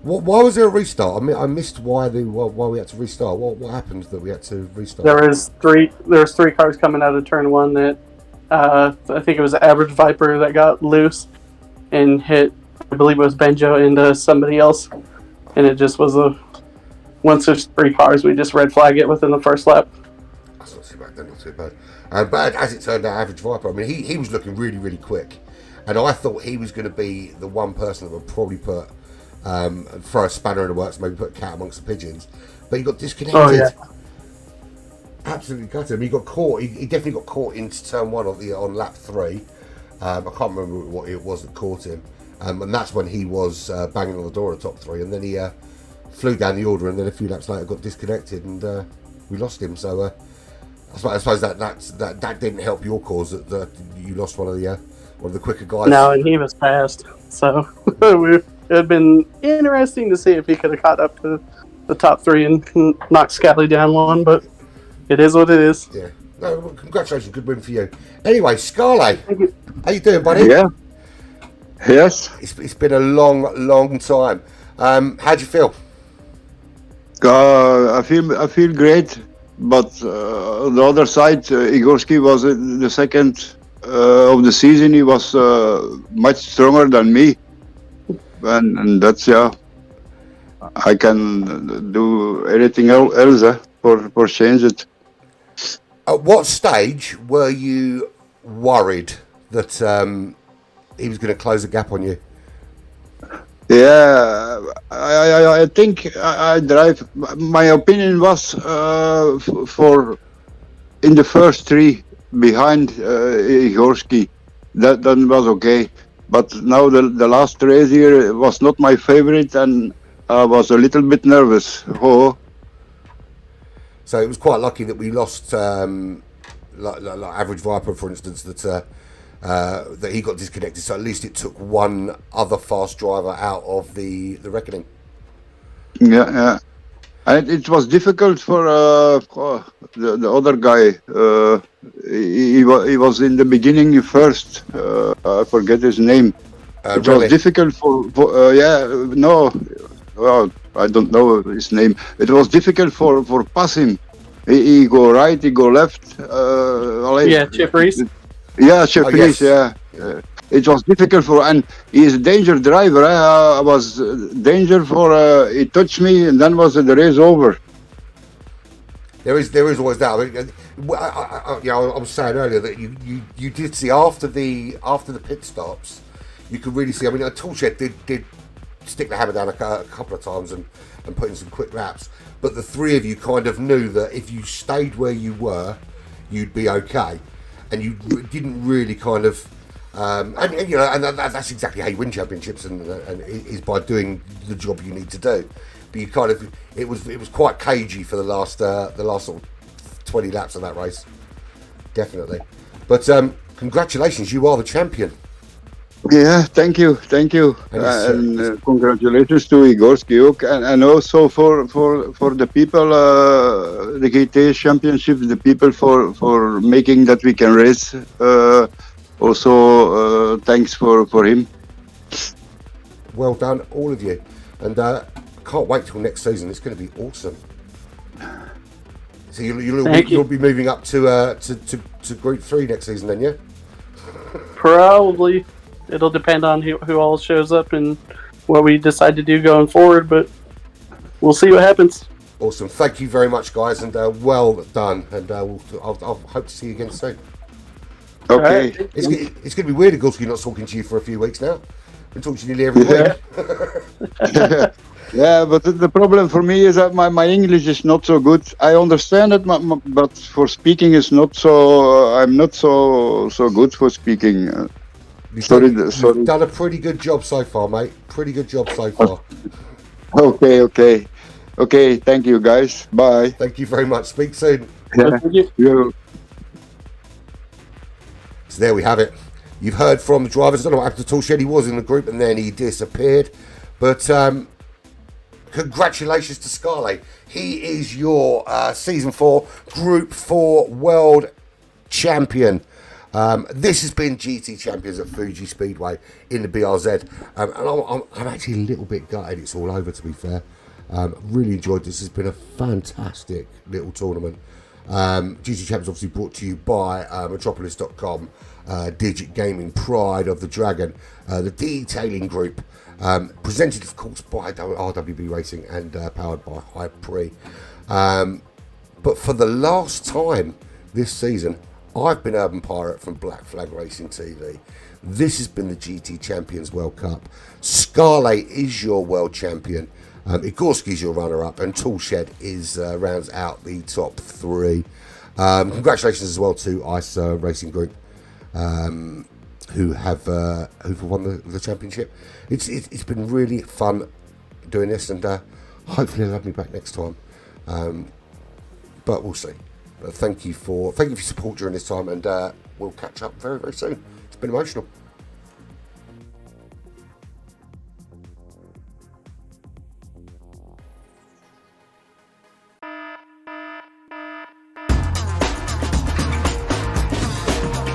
Why was there a restart? I mean, I missed why we had to restart. What happened that we had to restart? There was three cars coming out of turn one that I think it was the Average Viper that got loose and hit. I believe it was Benjo into somebody else, and it just was once there's three cars, we just red flag it within the first lap. That's not too bad. Not too bad. But as it turned out, Average Viper, I mean, he was looking really, really quick. And I thought he was going to be the one person that would probably throw a spanner in the works, maybe put a cat amongst the pigeons. But he got disconnected. Oh yeah. Absolutely gutted him. He got caught. He definitely got caught into turn one on lap 3. I can't remember what it was that caught him. And that's when he was banging on the door of the top 3. And then he flew down the order, and then a few laps later got disconnected, and we lost him. So I suppose that didn't help your cause that you lost one of the quicker guys. No, and he was fast. So it had been interesting to see if he could have caught up to the top 3 and knocked Scally down one, but it is what it is. Yeah. No, well, congratulations, good win for you. Anyway, Scarlett, Thank you. how you doing, buddy? Yeah. Yes. It's been a long time. How'd you feel? I feel great, but on the other side, Igorski was the second of the season. He was much stronger than me, and that's I can do anything else for change it. At what stage were you worried that he was going to close the gap on you? Yeah, I think I drive. My opinion was for in the first 3 behind Igorski, that was okay. But now the last race here was not my favorite, and I was a little bit nervous. Oh. So it was quite lucky that we lost, like Average Viper, for instance, that he got disconnected. So at least it took one other fast driver out of the reckoning. Yeah. And it was difficult for the other guy. He was in the beginning first. I forget his name. It really? was difficult for well, I don't know his name. It was difficult for pass him. He go right, he go left. Chip Reese. Yeah, Chip Reese. Yes. Yeah. It was difficult and he's a danger driver. I was danger for. He touched me, and then was the race over. There is always that. I was saying earlier that you did see after the pit stops, you could really see. I mean, Toolshed did stick the hammer down a couple of times and put in some quick laps, but the 3 of you kind of knew that if you stayed where you were, you'd be okay, and you didn't really kind of. And that's exactly how you win championships, and is by doing the job you need to do. But you kind of it was quite cagey for the last sort of 20 laps of that race, definitely. But congratulations, you are the champion. Yeah, thank you, and congratulations to Igorski, and also for the people, the GT Championship, the people for making that we can race. Also, thanks for him. Well done, all of you, and can't wait till next season. It's going to be awesome. So you'll be moving up to Group 3 next season, then, yeah? Probably. It'll depend on who all shows up and what we decide to do going forward, but we'll see what happens. Awesome. Thank you very much, guys, and well done. And I'll hope to see you again soon. Okay. Right. It's going to be weird, Igorski, not talking to you for a few weeks now. Been talking to you nearly every week. Yeah, but the problem for me is that my English is not so good. I understand it, but for speaking is not so. I'm not so good for speaking. You've done a pretty good job so far, mate. Pretty good job so far. Okay. Thank you, guys. Bye. Thank you very much. Speak soon. Yeah. Thank you. So there we have it. You've heard from the drivers. I don't know what happened to Toolshed. He was in the group and then he disappeared. But congratulations to Scarlett. He is your Season 4 Group 4 World Champion. This has been GT Champions at Fuji Speedway in the BRZ. And I'm actually a little bit gutted it's all over, to be fair. Really enjoyed this. It's been a fantastic little tournament. GT Champions obviously brought to you by Metropolis.com, Digit Gaming, Pride of the Dragon, the Detailing Group, presented of course by RWB Racing and powered by Hypre. But for the last time this season, I've been Urban Pirate from Black Flag Racing TV. This has been the GT Champions World Cup. Scarlet is your world champion. Igorski's your runner-up, and Toolshed is rounds out the top 3. Congratulations as well to Ice Racing Group, who've won the championship. It's been really fun doing this, and hopefully they'll have me back next time. But we'll see. But thank you for your support during this time, and we'll catch up very, very soon. It's been emotional.